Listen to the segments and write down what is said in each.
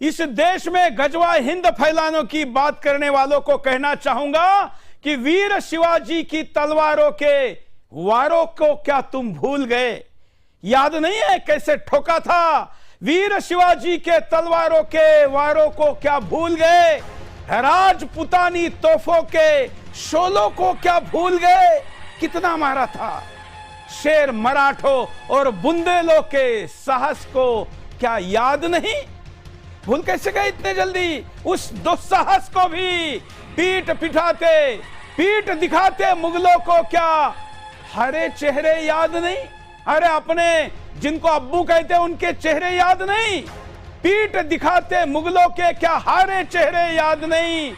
इस देश में गजवा हिंद फैलाने की बात करने वालों को कहना चाहूंगा कि वीर शिवाजी की तलवारों के वारों को क्या तुम भूल गए? याद नहीं है कैसे ठोका था? वीर शिवाजी के तलवारों के वारों को क्या भूल गए? राजपुतानी तोफों के शोलों को क्या भूल गए? कितना मारा था? शेर मराठों और बुंदेलों के साहस को क्या याद नहीं? भूल कैसे गए इतने जल्दी? उस दुस्साहस को भी पीठ पिठाते, पीठ दिखाते मुगलों को क्या हरे चेहरे याद नहीं? अरे अपने जिनको अब्बू कहते उनके चेहरे याद नहीं? पीठ दिखाते मुगलों के क्या हारे चेहरे याद नहीं?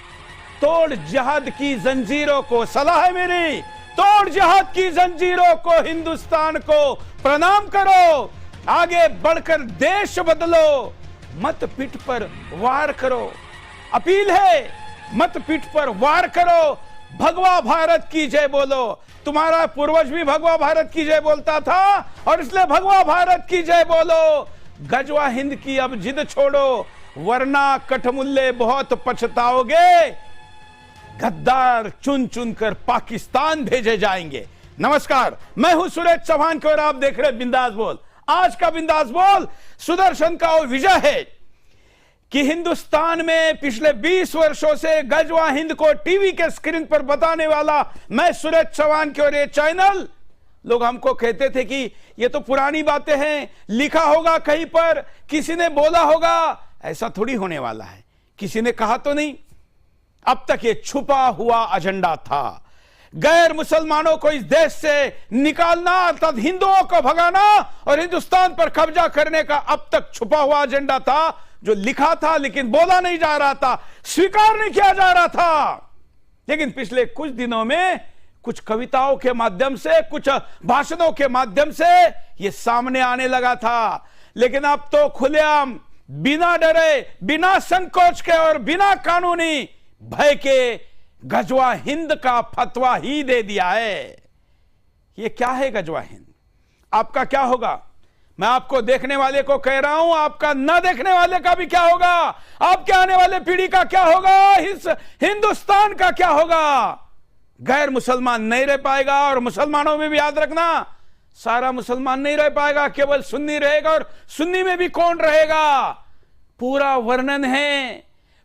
तोड़ जिहाद की जंजीरों को, सलाह है मेरी, तोड़ जिहाद की जंजीरों को, हिंदुस्तान को प्रणाम करो, आगे बढ़कर देश बदलो, मत पीठ पर वार करो। अपील है, मत पीठ पर वार करो, भगवा भारत की जय बोलो। तुम्हारा पूर्वज भी भगवा भारत की जय बोलता था और इसलिए भगवा भारत की जय बोलो। गजवा हिंद की अब जिद छोड़ो, वरना कठमुल्ले बहुत पछताओगे। गद्दार चुन चुन कर पाकिस्तान भेजे जाएंगे। नमस्कार, मैं हूं सुरेश चौहान और आप देख रहे बिंदास बोल। आज का बिंदास बोल सुदर्शन का वो विजय है कि हिंदुस्तान में पिछले 20 वर्षों से गजवा हिंद को टीवी के स्क्रीन पर बताने वाला मैं सुरेश चौहान की और ये चैनल। लोग हमको कहते थे कि ये तो पुरानी बातें हैं, लिखा होगा कहीं पर, किसी ने बोला होगा। ऐसा थोड़ी होने वाला है, किसी ने कहा तो नहीं। अब तक ये छुपा हुआ एजेंडा था, गैर मुसलमानों को इस देश से निकालना अर्थात हिंदुओं को भगाना और हिंदुस्तान पर कब्जा करने का अब तक छुपा हुआ एजेंडा था, जो लिखा था लेकिन बोला नहीं जा रहा था, स्वीकार नहीं किया जा रहा था। लेकिन पिछले कुछ दिनों में कुछ कविताओं के माध्यम से, कुछ भाषणों के माध्यम से यह सामने आने लगा था। लेकिन अब तो खुलेआम, बिना डरे, बिना संकोच के और बिना कानूनी भय के गजवा हिंद का फतवा ही दे दिया है। यह क्या है गजवा हिंद? आपका क्या होगा? मैं आपको देखने वाले को कह रहा हूं, आपका न देखने वाले का भी क्या होगा? आपके आने वाले पीढ़ी का क्या होगा? इस हिंदुस्तान का क्या होगा? गैर मुसलमान नहीं रह पाएगा और मुसलमानों में भी याद रखना, सारा मुसलमान नहीं रह पाएगा, केवल सुन्नी रहेगा और सुन्नी में भी कौन रहेगा? पूरा वर्णन है,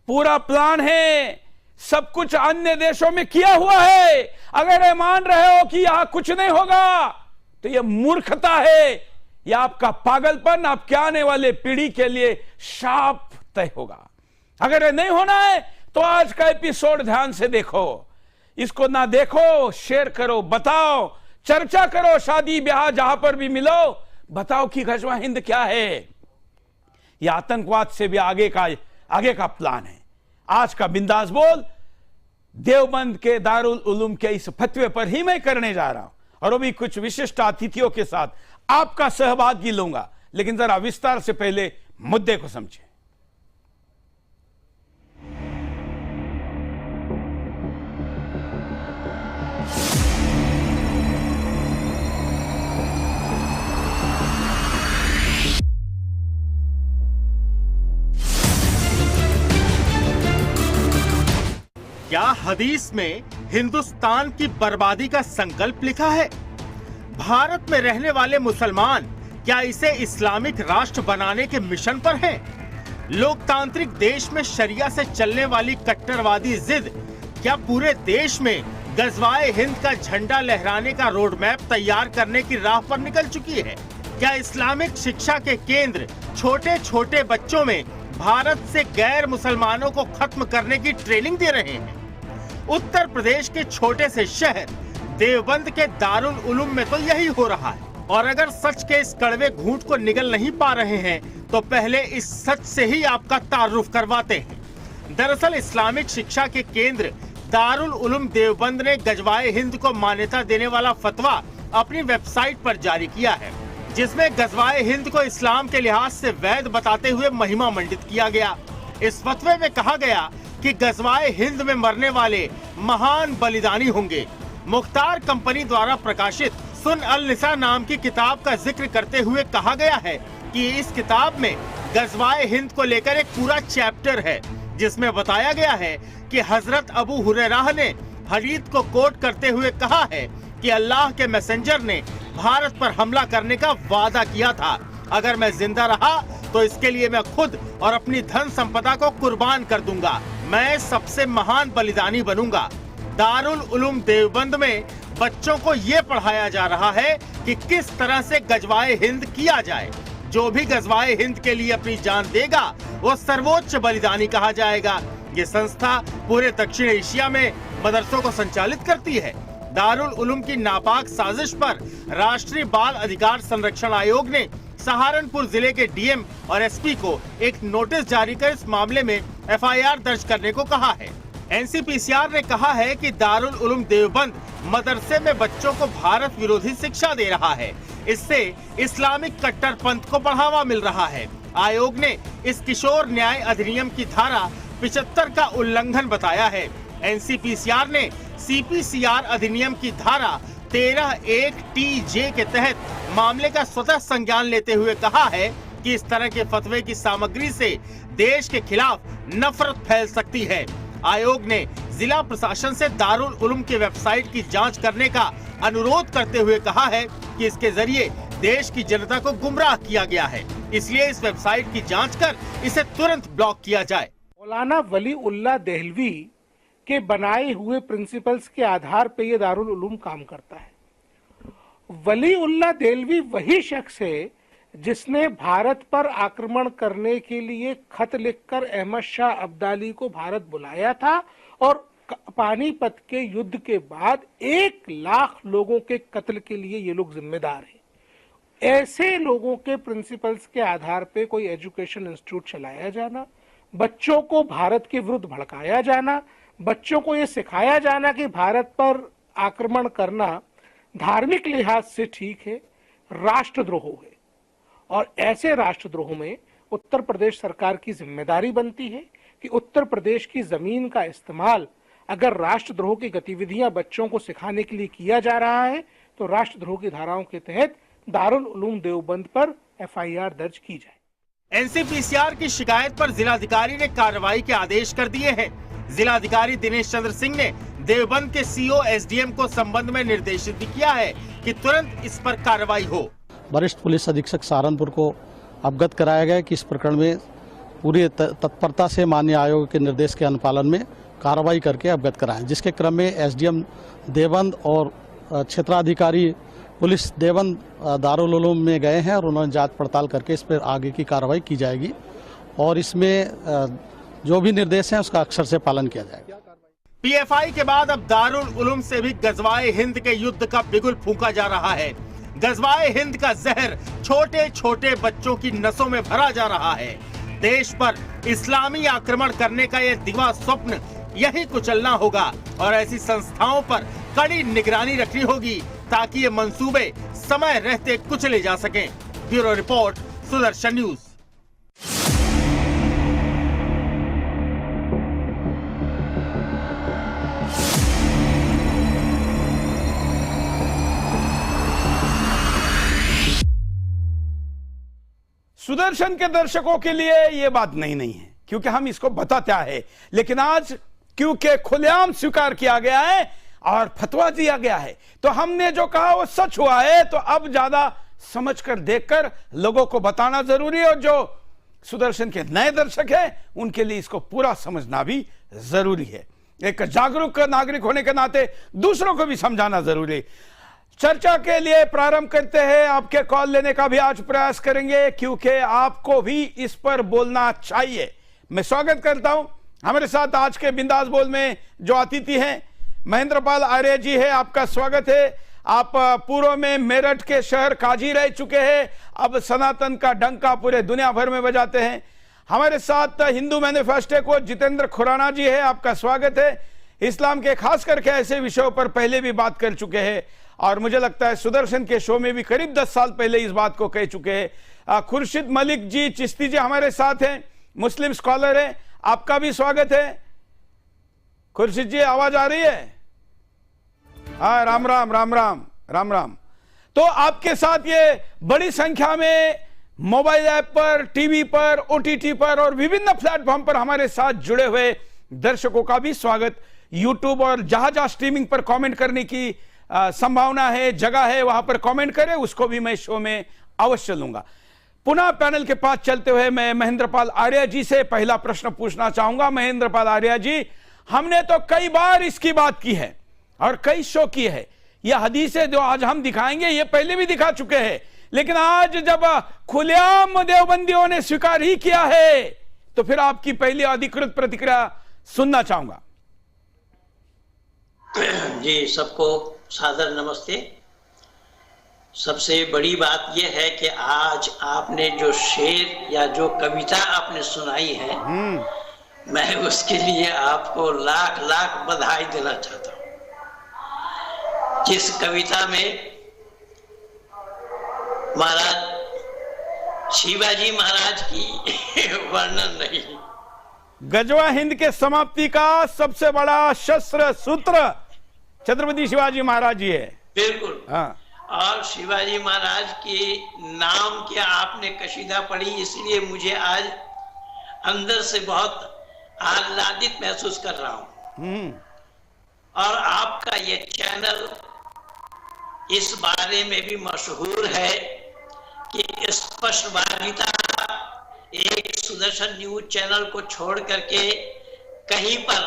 पूरा प्लान है, सब कुछ अन्य देशों में किया हुआ है। अगर ये मान रहे हो कि यहां कुछ नहीं होगा तो यह मूर्खता है, यह आपका पागलपन आपके आने वाले पीढ़ी के लिए शाप तय होगा। अगर ये नहीं होना है तो आज का एपिसोड ध्यान से देखो, इसको ना देखो, शेयर करो, बताओ, चर्चा करो, शादी ब्याह जहां पर भी मिलो, बताओ कि गजवा हिंद क्या है। यह आतंकवाद से भी आगे का प्लान है। आज का बिंदास बोल देवबंद के दारुल उलूम के इस फतवे पर ही मैं करने जा रहा हूं और वो भी कुछ विशिष्ट अतिथियों के साथ आपका सहभागी लूंगा। लेकिन जरा विस्तार से पहले मुद्दे को समझें। क्या हदीस में हिंदुस्तान की बर्बादी का संकल्प लिखा है? भारत में रहने वाले मुसलमान क्या इसे इस्लामिक राष्ट्र बनाने के मिशन पर हैं? लोकतांत्रिक देश में शरिया से चलने वाली कट्टरवादी जिद क्या पूरे देश में गजवाए हिंद का झंडा लहराने का रोड मैप तैयार करने की राह पर निकल चुकी है? क्या इस्लामिक शिक्षा के केंद्र छोटे छोटे बच्चों में भारत से गैर मुसलमानों को खत्म करने की ट्रेनिंग दे रहे हैं? उत्तर प्रदेश के छोटे से शहर देवबंद के दारुल उलूम में तो यही हो रहा है। और अगर सच के इस कड़वे घूंट को निगल नहीं पा रहे हैं तो पहले इस सच से ही आपका तारुफ करवाते हैं। दरअसल इस्लामिक शिक्षा के केंद्र दारुल उलूम देवबंद ने गजवाए हिंद को मान्यता देने वाला फतवा अपनी वेबसाइट पर जारी किया है, जिसमें गजवाए हिंद को इस्लाम के लिहाज से वैध बताते हुए महिमा मंडित किया गया। इस फतवे में कहा गया कि गजवाए हिंद में मरने वाले महान बलिदानी होंगे। मुख्तार कंपनी द्वारा प्रकाशित सुन अल निसा नाम की किताब का जिक्र करते हुए कहा गया है कि इस किताब में गजवाए हिंद को लेकर एक पूरा चैप्टर है जिसमें बताया गया है कि हजरत अबू हुरैरा ने हदीस को कोट करते हुए कहा है कि अल्लाह के मैसेंजर ने भारत पर हमला करने का वादा किया था। अगर मैं जिंदा रहा तो इसके लिए मैं खुद और अपनी धन संपदा को कुर्बान कर दूंगा। मैं सबसे महान बलिदानी बनूंगा। दारुल उलूम देवबंद में बच्चों को ये पढ़ाया जा रहा है कि किस तरह से गजवाए हिंद किया जाए। जो भी गजवाए हिंद के लिए अपनी जान देगा वो सर्वोच्च बलिदानी कहा जाएगा। ये संस्था पूरे दक्षिण एशिया में मदरसों को संचालित करती है। दारुल उलूम की नापाक साजिश पर राष्ट्रीय बाल अधिकार संरक्षण आयोग ने सहारनपुर जिले के डीएम और एसपी को एक नोटिस जारी कर इस मामले में एफआईआर दर्ज करने को कहा है। एनसीपीसीआर ने कहा है कि दारुल उलूम देवबंद मदरसे में बच्चों को भारत विरोधी शिक्षा दे रहा है। इससे इस्लामिक कट्टरपंथ को बढ़ावा मिल रहा है। आयोग ने इस किशोर न्याय अधिनियम की धारा 75 का उल्लंघन बताया है। एनसीपीसीआर ने सीपीसीआर अधिनियम की धारा 13(1)TJ के तहत मामले का स्वतः संज्ञान लेते हुए कहा है कि इस तरह के फतवे की सामग्री से देश के खिलाफ नफरत फैल सकती है। आयोग ने जिला प्रशासन से दारुल उलूम की वेबसाइट की जांच करने का अनुरोध करते हुए कहा है कि इसके जरिए देश की जनता को गुमराह किया गया है, इसलिए इस वेबसाइट की जांच कर इसे तुरंत ब्लॉक किया जाए। मौलाना वली उल्लाह देहलवी के बनाए हुए प्रिंसिपल्स के आधार पे ये दारुल उलूम काम करता है। वली उल्लाह देहलवी वही शख्स है जिसने भारत पर आक्रमण करने के लिए खत लिखकर अहमद शाह अब्दाली को भारत बुलाया था और पानीपत के युद्ध के बाद 1 लाख लोगों के कत्ल के लिए ये लोग जिम्मेदार हैं। ऐसे लोगों के प्रिंसिपल्स के आधार पे कोई एजुकेशन इंस्टीट्यूट चलाया जाना, बच्चों को भारत के विरुद्ध भड़काया जाना, बच्चों को ये सिखाया जाना कि भारत पर आक्रमण करना धार्मिक लिहाज से ठीक है, राष्ट्रद्रोह है। और ऐसे राष्ट्रद्रोह में उत्तर प्रदेश सरकार की जिम्मेदारी बनती है कि उत्तर प्रदेश की जमीन का इस्तेमाल अगर राष्ट्रद्रोह की गतिविधियां बच्चों को सिखाने के लिए किया जा रहा है तो राष्ट्रद्रोह की धाराओं के तहत दारुल उलूम देवबंद पर एफआईआर दर्ज की जाए। एनसीपीसीआर की शिकायत पर जिलाधिकारी ने कार्रवाई के आदेश कर दिए हैं। जिलाधिकारी दिनेश चंद्र सिंह ने देवबंद के सीओ एसडीएम को संबंध में निर्देशित भी किया है कि तुरंत इस पर कार्रवाई हो। वरिष्ठ पुलिस अधीक्षक सहारनपुर को अवगत कराया गया कि इस प्रकरण में पूरी तत्परता से माननीय आयोग के निर्देश के अनुपालन में कार्रवाई करके अवगत कराएं, जिसके क्रम में एसडीएम देवबंद और क्षेत्राधिकारी पुलिस देवबंद दारुल उलूम में गए हैं और उन्होंने जांच पड़ताल करके इस पर आगे की कार्रवाई की जाएगी और इसमें जो भी निर्देश हैं उसका अक्षर से पालन किया जाएगा। पीएफआई के बाद अब दारुल उलूम से भी गजवाए हिंद के युद्ध का बिगुल फूंका जा रहा है। गजवाए हिंद का जहर छोटे छोटे बच्चों की नसों में भरा जा रहा है। देश पर इस्लामी आक्रमण करने का ये दिवा स्वप्न यही कुचलना होगा और ऐसी संस्थाओं पर कड़ी निगरानी रखनी होगी ताकि ये मंसूबे समय रहते कुचले जा सकें। Bureau report, Sudarshan news. Sudarshan के दर्शकों के लिए यह बात नहीं है क्योंकि हम इसको बताते हैं, लेकिन आज क्योंकि खुलेआम स्वीकार किया गया है और फतवा दिया गया है तो हमने जो कहा वो सच हुआ है, तो अब ज्यादा समझकर देखकर लोगों को बताना जरूरी है और जो सुदर्शन के नए दर्शक हैं उनके लिए इसको पूरा समझना भी जरूरी है। एक जागरूक नागरिक होने के नाते दूसरों को भी समझाना जरूरी है। चर्चा के लिए प्रारंभ करते हैं। आपके कॉल लेने का भी आज प्रयास करेंगे क्योंकि आपको भी इस पर बोलना चाहिए। मैं स्वागत करता हूं हमारे साथ आज के बिंदास बोल में जो अतिथि हैं महेंद्र पाल आर्य जी है, आपका स्वागत है। आप पूर्व में मेरठ के शहर काजी रह चुके हैं, अब सनातन का डंका पूरे दुनिया भर में बजाते हैं। हमारे साथ हिंदू मैनिफेस्टो को जितेंद्र खुराना जी है, आपका स्वागत है। इस्लाम के खास करके ऐसे विषयों पर पहले भी बात कर चुके हैं और मुझे लगता है सुदर्शन के शो में भी करीब 10 साल पहले इस बात को कह चुके हैं। खुर्शीद मलिक जी चिश्ती जी हमारे साथ हैं, मुस्लिम स्कॉलर हैं, आपका भी स्वागत है। खुर्शीद जी आवाज आ रही है? हाँ, राम राम राम राम राम राम। तो आपके साथ ये बड़ी संख्या में मोबाइल ऐप पर, टीवी पर, ओटीटी पर और विभिन्न प्लेटफॉर्म पर हमारे साथ जुड़े हुए दर्शकों का भी स्वागत। यूट्यूब और जहां जहां स्ट्रीमिंग पर कमेंट करने की संभावना है, जगह है, वहां पर कमेंट करें, उसको भी मैं शो में अवश्य लूंगा। पुनः पैनल के पास चलते हुए मैं महेंद्रपाल आर्य जी से पहला प्रश्न पूछना चाहूंगा। महेंद्रपाल आर्य जी, हमने तो कई बार इसकी बात की है और कई शो की है। यह हदीसें जो आज हम दिखाएंगे ये पहले भी दिखा चुके हैं, लेकिन आज जब खुलेआम देवबंदियों ने स्वीकार ही किया है तो फिर आपकी पहली अधिकृत प्रतिक्रिया सुनना चाहूंगा। जी, सबको सादर नमस्ते। सबसे बड़ी बात यह है कि आज आपने जो शेर या जो कविता आपने सुनाई है, मैं उसके लिए आपको लाख लाख बधाई देना चाहता हूं। जिस कविता में महाराज शिवाजी महाराज की वर्णन नहीं, गजवा हिंद के समाप्ति का सबसे बड़ा शस्त्र सूत्र छत्रपति शिवाजी महाराज जी है। बिल्कुल। हाँ। और शिवाजी महाराज के नाम की आपने कशीदा पढ़ी, इसलिए मुझे आज अंदर से बहुत आह्लादित महसूस कर रहा हूं। और आपका ये चैनल इस बारे में भी मशहूर है कि स्पष्टवादिता एक सुदर्शन न्यूज चैनल को छोड़ करके कहीं पर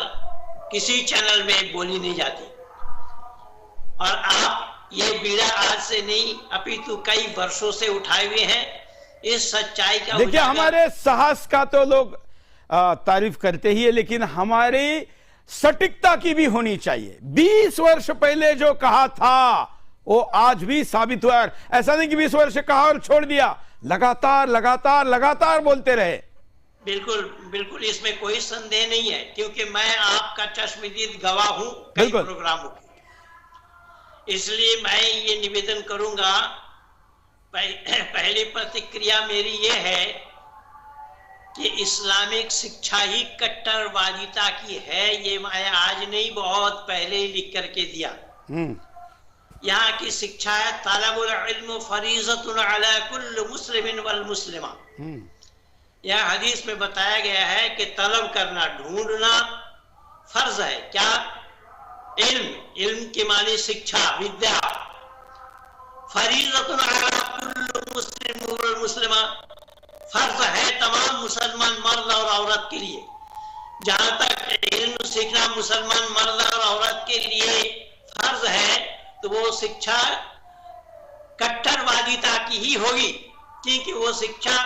किसी चैनल में बोली नहीं जाती। और आप ये बीड़ा आज से नहीं अपितु कई वर्षों से उठाए हुए हैं। इस सच्चाई का देखिए, हमारे साहस का तो लोग तारीफ करते ही है, लेकिन हमारी सटीकता की भी होनी चाहिए। 20 वर्ष पहले जो कहा था वो आज भी साबित हुआ। ऐसा नहीं कि 20 वर्ष कहा और छोड़ दिया, लगातार लगातार लगातार बोलते रहे। बिल्कुल बिल्कुल, इसमें कोई संदेह नहीं है, क्योंकि मैं आपका चश्मदीद गवाह हूं कई प्रोग्रामों की। इसलिए मैं ये निवेदन करूंगा, पहली प्रतिक्रिया मेरी ये है कि इस्लामिक शिक्षा ही कट्टरवादिता की है। ये मैं आज नहीं, बहुत पहले ही लिख करके दिया। यहाँ की शिक्षा है तलबुल इल्म फरीज़तुन अला कुल्ल मुस्लिमिन वल मुस्लिमा। यह हदीस में बताया गया है कि तलब करना, ढूंढना फर्ज है। क्या? इल्म के माने शिक्षा, विद्या। फरीज़तुन अला कुल्ल मुस्लिम वल मुस्लिमा, फर्ज है तमाम मुसलमान मर्द और औरत के लिए। जहां तक इल्म सीखना मुसलमान मर्द और औरत के लिए फर्ज है, तो वो शिक्षा कट्टरवादिता की ही होगी, क्योंकि वो शिक्षा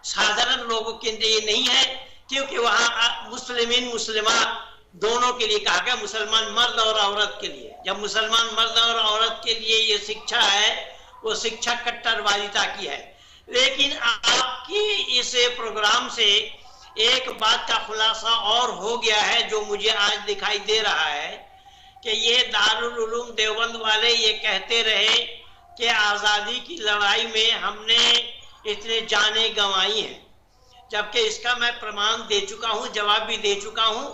साधारण लोगों के लिए नहीं है। क्योंकि वहां मुस्लिमीन मुस्लिमा दोनों के लिए कहा गया, मुसलमान मर्द और औरत के लिए। जब मुसलमान मर्द और औरत के लिए ये शिक्षा है, वो शिक्षा कट्टरवादिता की है। लेकिन आपकी इस प्रोग्राम से एक बात का खुलासा और हो गया है, जो मुझे आज दिखाई दे रहा है कि ये दारुल उलूम देवबंद वाले ये कहते रहे कि आज़ादी की लड़ाई में हमने इतने जाने गंवाई हैं, जबकि इसका मैं प्रमाण दे चुका हूं, जवाब भी दे चुका हूं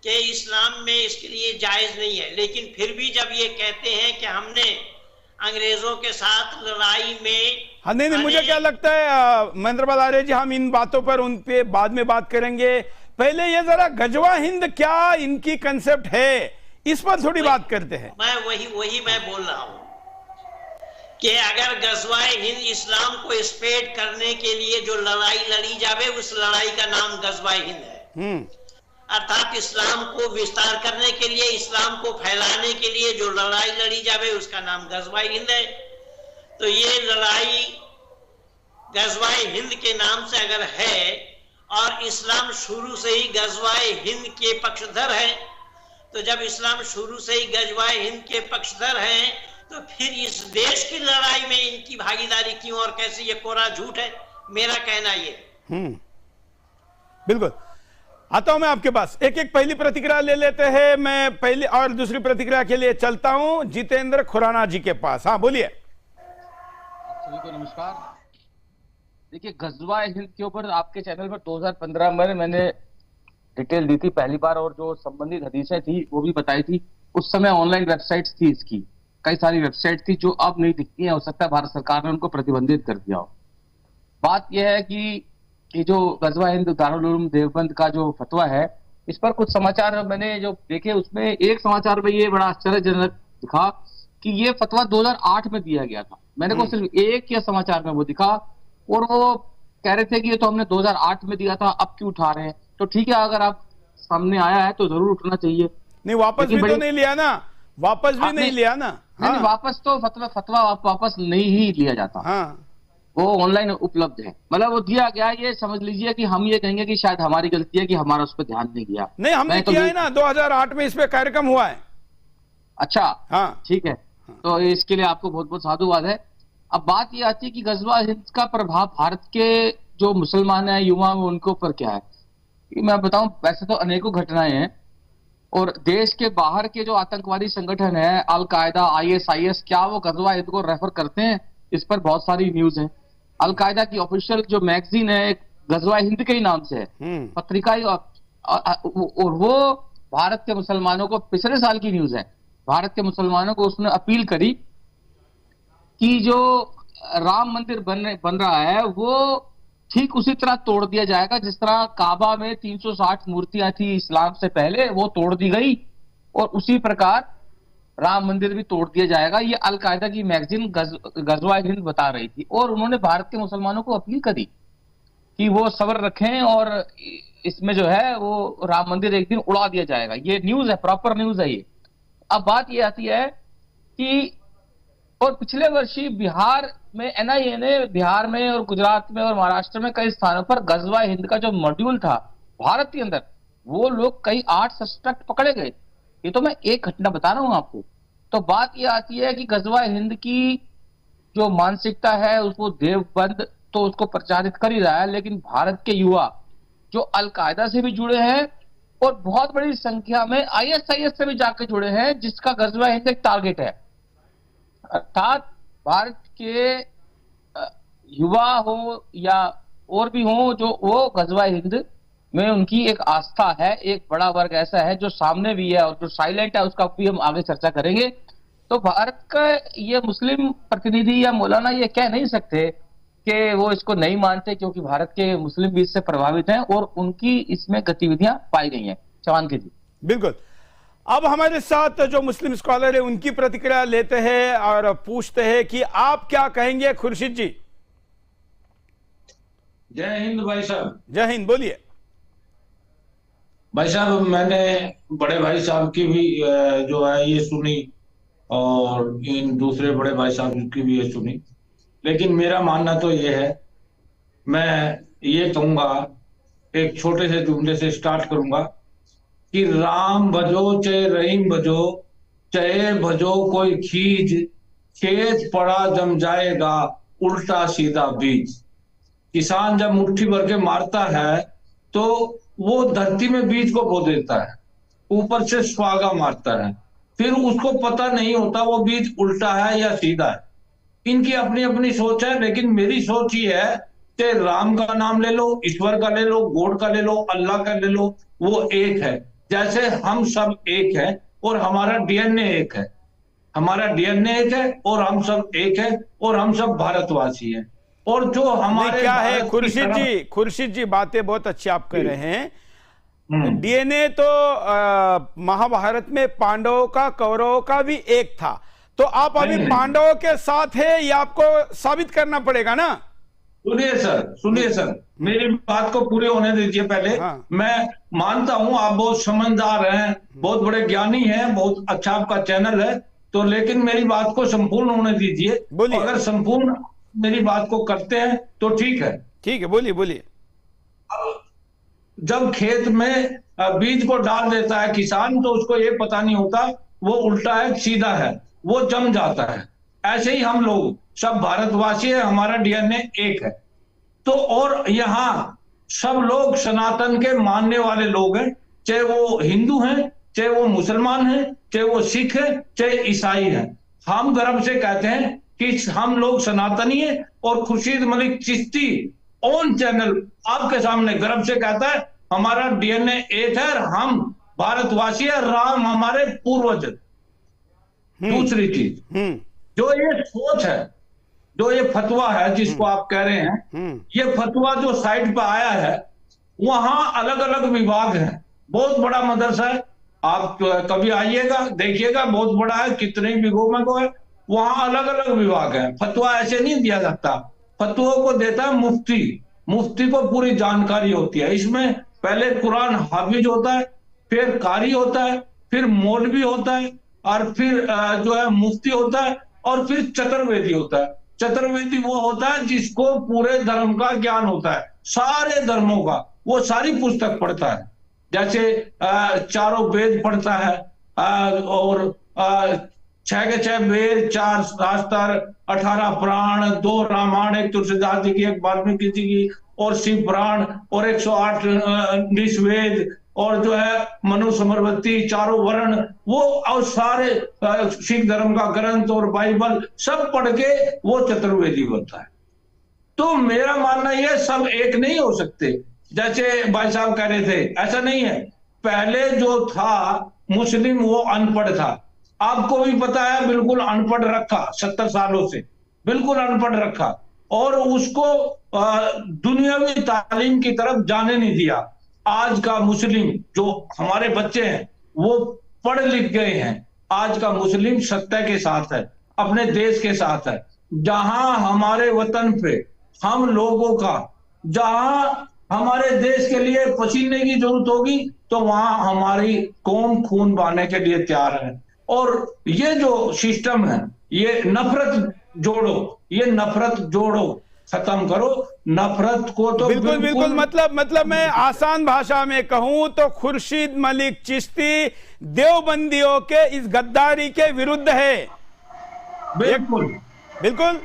कि इस्लाम में इसके लिए जायज नहीं है। लेकिन फिर भी जब ये कहते हैं कि हमने अंग्रेजों के साथ लड़ाई में, हाँ, नहीं, मुझे क्या लगता है महेंद्रपाल आर्य जी, हम इन बातों पर उन पे बाद में बात करेंगे। पहले ये जरा गजवा हिंद क्या इनकी कंसेप्ट है, इस पर थोड़ी बात करते हैं। मैं वही मैं बोल रहा हूं कि अगर गजवाए हिंद इस्लाम को स्प्रेड करने के लिए जो लड़ाई लड़ी जावे, उस लड़ाई का नाम गजवाए हिंद है। अर्थात इस्लाम को विस्तार करने के लिए, इस्लाम को फैलाने के लिए जो लड़ाई लड़ी जावे, उसका नाम गजवाए हिंद है। तो ये लड़ाई गजवाए हिंद के नाम से अगर है और इस्लाम शुरू से ही गजवाए हिंद के पक्षधर है, तो जब इस्लाम शुरू से ही गजवाए हिंद के पक्षधर हैं, तो फिर इस देश की लड़ाई में इनकी भागीदारी क्यों और कैसे? ये कोरा झूठ है, मेरा कहना ये। बिल्कुल, आता हूं मैं आपके पास। एक एक पहली प्रतिक्रिया ले लेते हैं। मैं पहली और दूसरी प्रतिक्रिया के लिए चलता हूं जितेंद्र खुराना जी के पास। हाँ, बोलिए। सभी को नमस्कार। देखिए, गजवाए हिंद के ऊपर आपके चैनल पर 2015 में मैंने डिटेल दी थी पहली बार, और जो संबंधित हदीसें थी वो भी बताई थी। उस समय ऑनलाइन वेबसाइट्स थी, इसकी कई सारी वेबसाइट थी जो अब नहीं दिखती हैं। हो सकता है भारत सरकार ने उनको प्रतिबंधित कर दिया हो। बात यह है कि ये जो गजवा हिंद दारुल उलूम देवबंद का जो फतवा है, इस पर कुछ समाचार मैंने जो देखे, उसमें एक समाचार में ये बड़ा आश्चर्यजनक दिखा कि ये फतवा 2008 में दिया गया था। मैंने को सिर्फ एक या समाचार में वो दिखा और वो कह रहे थे कि ये तो हमने 2008 में दिया था, अब क्यों उठा रहे हैं। तो ठीक है, अगर आप सामने आया है तो जरूर उठना चाहिए। नहीं, वापस भी तो नहीं लिया ना, वापस भी नहीं लिया ना। नहीं, वापस तो फतवा वापस नहीं ही लिया जाता। हाँ, वो ऑनलाइन उपलब्ध है, मतलब वो दिया गया। ये समझ लीजिए कि हम ये कहेंगे कि शायद हमारी गलती है कि हमारा उस पर ध्यान नहीं गया। नहीं, हमने किया है ना, 2008 में इस पे कार्यक्रम हुआ है। अच्छा, हाँ, ठीक है, तो इसके लिए आपको बहुत बहुत साधुवाद है। अब बात ये आती है कि गजवा हिंद का प्रभाव भारत के जो मुसलमान हैं, युवा हैं, उनके ऊपर क्या है। मैं बताऊं, वैसे तो अनेकों घटनाएं हैं और देश के बाहर के जो आतंकवादी संगठन है, अल कायदा, ISIS, क्या वो गजवा हिंद को रेफर करते हैं? इस पर बहुत सारी न्यूज है। अल कायदा की ऑफिशियल जो मैगजीन है गजवा हिंद के ही नाम से है, पत्रिका ही, और वो भारत के मुसलमानों को, पिछले साल की न्यूज है, भारत के मुसलमानों को उसने अपील करी कि जो राम मंदिर बन रहा है वो ठीक उसी तरह तोड़ दिया जाएगा जिस तरह काबा में 360 मूर्तियां थी इस्लाम से पहले, वो तोड़ दी गई, और उसी प्रकार राम मंदिर भी तोड़ दिया जाएगा। ये अल कायदा की मैगजीन गजवा हिंद बता रही थी और उन्होंने भारत के मुसलमानों को अपील करी कि वो सब्र रखें और इसमें जो है वो राम मंदिर एक दिन उड़ा दिया जाएगा। ये न्यूज है, प्रॉपर न्यूज है ये। अब बात ये आती है कि और पिछले वर्ष ही बिहार में NIA ने बिहार में और गुजरात में और महाराष्ट्र में कई स्थानों पर गजवा हिंद का जो मॉड्यूल था भारत के अंदर, वो लोग कई 8 सस्पेक्ट पकड़े गए। ये तो मैं एक घटना बता रहा हूं आपको। तो बात ये आती है कि गजवा हिंद की जो मानसिकता है उसको देवबंद तो उसको प्रचारित कर ही रहा है, लेकिन भारत के युवा जो अल कायदा से भी जुड़े हैं और बहुत बड़ी संख्या में ISIS से भी जाकर जुड़े हैं, जिसका गजवा हिंद एक टारगेट है। अर्थात भारत के युवा हो या और भी हो, जो वो गजवा हिंद में उनकी एक आस्था है। एक बड़ा वर्ग ऐसा है जो सामने भी है और जो साइलेंट है, उसका भी हम आगे चर्चा करेंगे। तो भारत का ये मुस्लिम प्रतिनिधि या मौलाना ये कह नहीं सकते कि वो इसको नहीं मानते, क्योंकि भारत के मुस्लिम भी इससे प्रभावित हैं और उनकी इसमें गतिविधियां पाई गई हैं। चवानके जी। बिल्कुल। अब हमारे साथ जो मुस्लिम स्कॉलर है उनकी प्रतिक्रिया लेते हैं और पूछते हैं कि आप क्या कहेंगे। खुर्शीद जी। जय हिंद भाई साहब। जय हिंद, बोलिए भाई साहब। मैंने बड़े भाई साहब की भी जो है ये सुनी और इन दूसरे बड़े भाई साहब की भी ये सुनी, लेकिन मेरा मानना तो ये है, मैं ये कहूंगा, एक छोटे से जुमले से स्टार्ट करूंगा कि राम भजो चाहे रहीम भजो, चाहे भजो कोई खीज, खेत पड़ा जम जाएगा उल्टा सीधा बीज। किसान जब मुट्ठी भर के मारता है तो वो धरती में बीज को बो देता है, ऊपर से स्वागा मारता है, फिर उसको पता नहीं होता वो बीज उल्टा है या सीधा है। इनकी अपनी अपनी सोच है, लेकिन मेरी सोच ये है कि राम का नाम ले लो, ईश्वर का ले लो, गॉड का ले लो, अल्लाह का ले लो, वो एक है। जैसे हम सब एक है और हमारा DNA एक है, हमारा DNA एक है और हम सब एक है और हम सब भारतवासी हैं। और जो हमारे क्या है खुर्शीद जी, बातें बहुत अच्छी आप कह रहे हैं। DNA तो महाभारत में पांडवों का कौरवों का भी एक था, तो आप अभी पांडवों के साथ है, ये आपको साबित करना पड़ेगा ना। सुनिए सर, मेरी बात को पूरे होने दीजिए पहले। हाँ। मैं मानता हूं आप बहुत समझदार हैं, बहुत बड़े ज्ञानी हैं, बहुत अच्छा आपका चैनल है, तो लेकिन मेरी बात को संपूर्ण होने दीजिए। अगर संपूर्ण मेरी बात को करते हैं तो ठीक है। ठीक है, बोलिए। जब खेत में बीज को डाल देता है किसान, तो उसको ये पता नहीं होता वो उल्टा है सीधा है, वो जम जाता है। ऐसे ही हम लोग सब भारतवासी है, हमारा DNA एक है। तो और यहाँ सब लोग सनातन के मानने वाले लोग हैं, चाहे वो हिंदू हैं, चाहे वो मुसलमान हैं, चाहे वो सिख है, चाहे ईसाई हैं। हम गर्व से कहते हैं कि हम लोग सनातनी है। और खुर्शीद मलिक चिश्ती ऑन चैनल आपके सामने गर्व से कहता है हमारा DNA एक है और हम भारतवासी है, राम हमारे पूर्वज। दूसरी चीज जो ये सोच है जो ये फतवा है जिसको आप कह रहे हैं, ये फतवा जो साइट पे आया है, वहां अलग अलग विभाग हैं। बहुत बड़ा मदरसा है, आप कभी आइएगा देखिएगा, बहुत बड़ा है, कितने बिगों में को है, वहां अलग अलग विभाग है। फतवा ऐसे नहीं दिया जाता, फतवों को देता है मुफ्ती। मुफ्ती को पूरी जानकारी होती है। इसमें पहले कुरान हाफिज होता है, फिर कारी होता है, फिर मौलवी होता है, और फिर जो है मुफ्ती होता है, और फिर चतुर्वेदी होता है। चतुर्वेदी वो होता है जिसको पूरे धर्म का ज्ञान होता है, सारे धर्मों का, वो सारी पुस्तक पढ़ता है। जैसे चारों वेद पढ़ता है, और 6 के 6 वेद, 4 शास्त्र, 18 पुराण, 2 रामायण, 1 तुलसीदास जी की, 1 वाल्मीकि जी की, और शिव पुराण, और 108 निषवेद, और जो है मनु समरवती, चारों वर्ण, वो और सारे सिख धर्म का ग्रंथ और बाइबल सब पढ़ के वो चतुर्वेदी बनता है। तो मेरा मानना यह सब एक नहीं हो सकते, जैसे भाई साहब कह रहे थे, ऐसा नहीं है। पहले जो था मुस्लिम वो अनपढ़ था, आपको भी पता है, बिल्कुल अनपढ़ रखा 70 सालों से, बिल्कुल अनपढ़ रखा, और उसको दुनियावी तालीम की तरफ जाने नहीं दिया। आज का मुस्लिम जो हमारे बच्चे हैं वो पढ़ लिख गए हैं। आज का मुस्लिम सत्य के साथ है, अपने देश के साथ है। जहां हमारे वतन पे हम लोगों का, जहां हमारे देश के लिए पसीने की जरूरत होगी, तो वहां हमारी कौम खून बहाने के लिए तैयार है। और ये जो सिस्टम है, ये नफरत जोड़ो, ये नफरत जोड़ो, खत्म करो नफरत को। तो बिल्कुल बिल्कुल, मतलब मैं आसान भाषा में कहूं तो खुर्शीद मलिक चिश्ती देवबंदियों के इस गद्दारी के विरुद्ध है। बिल्कुल बिल्कुल।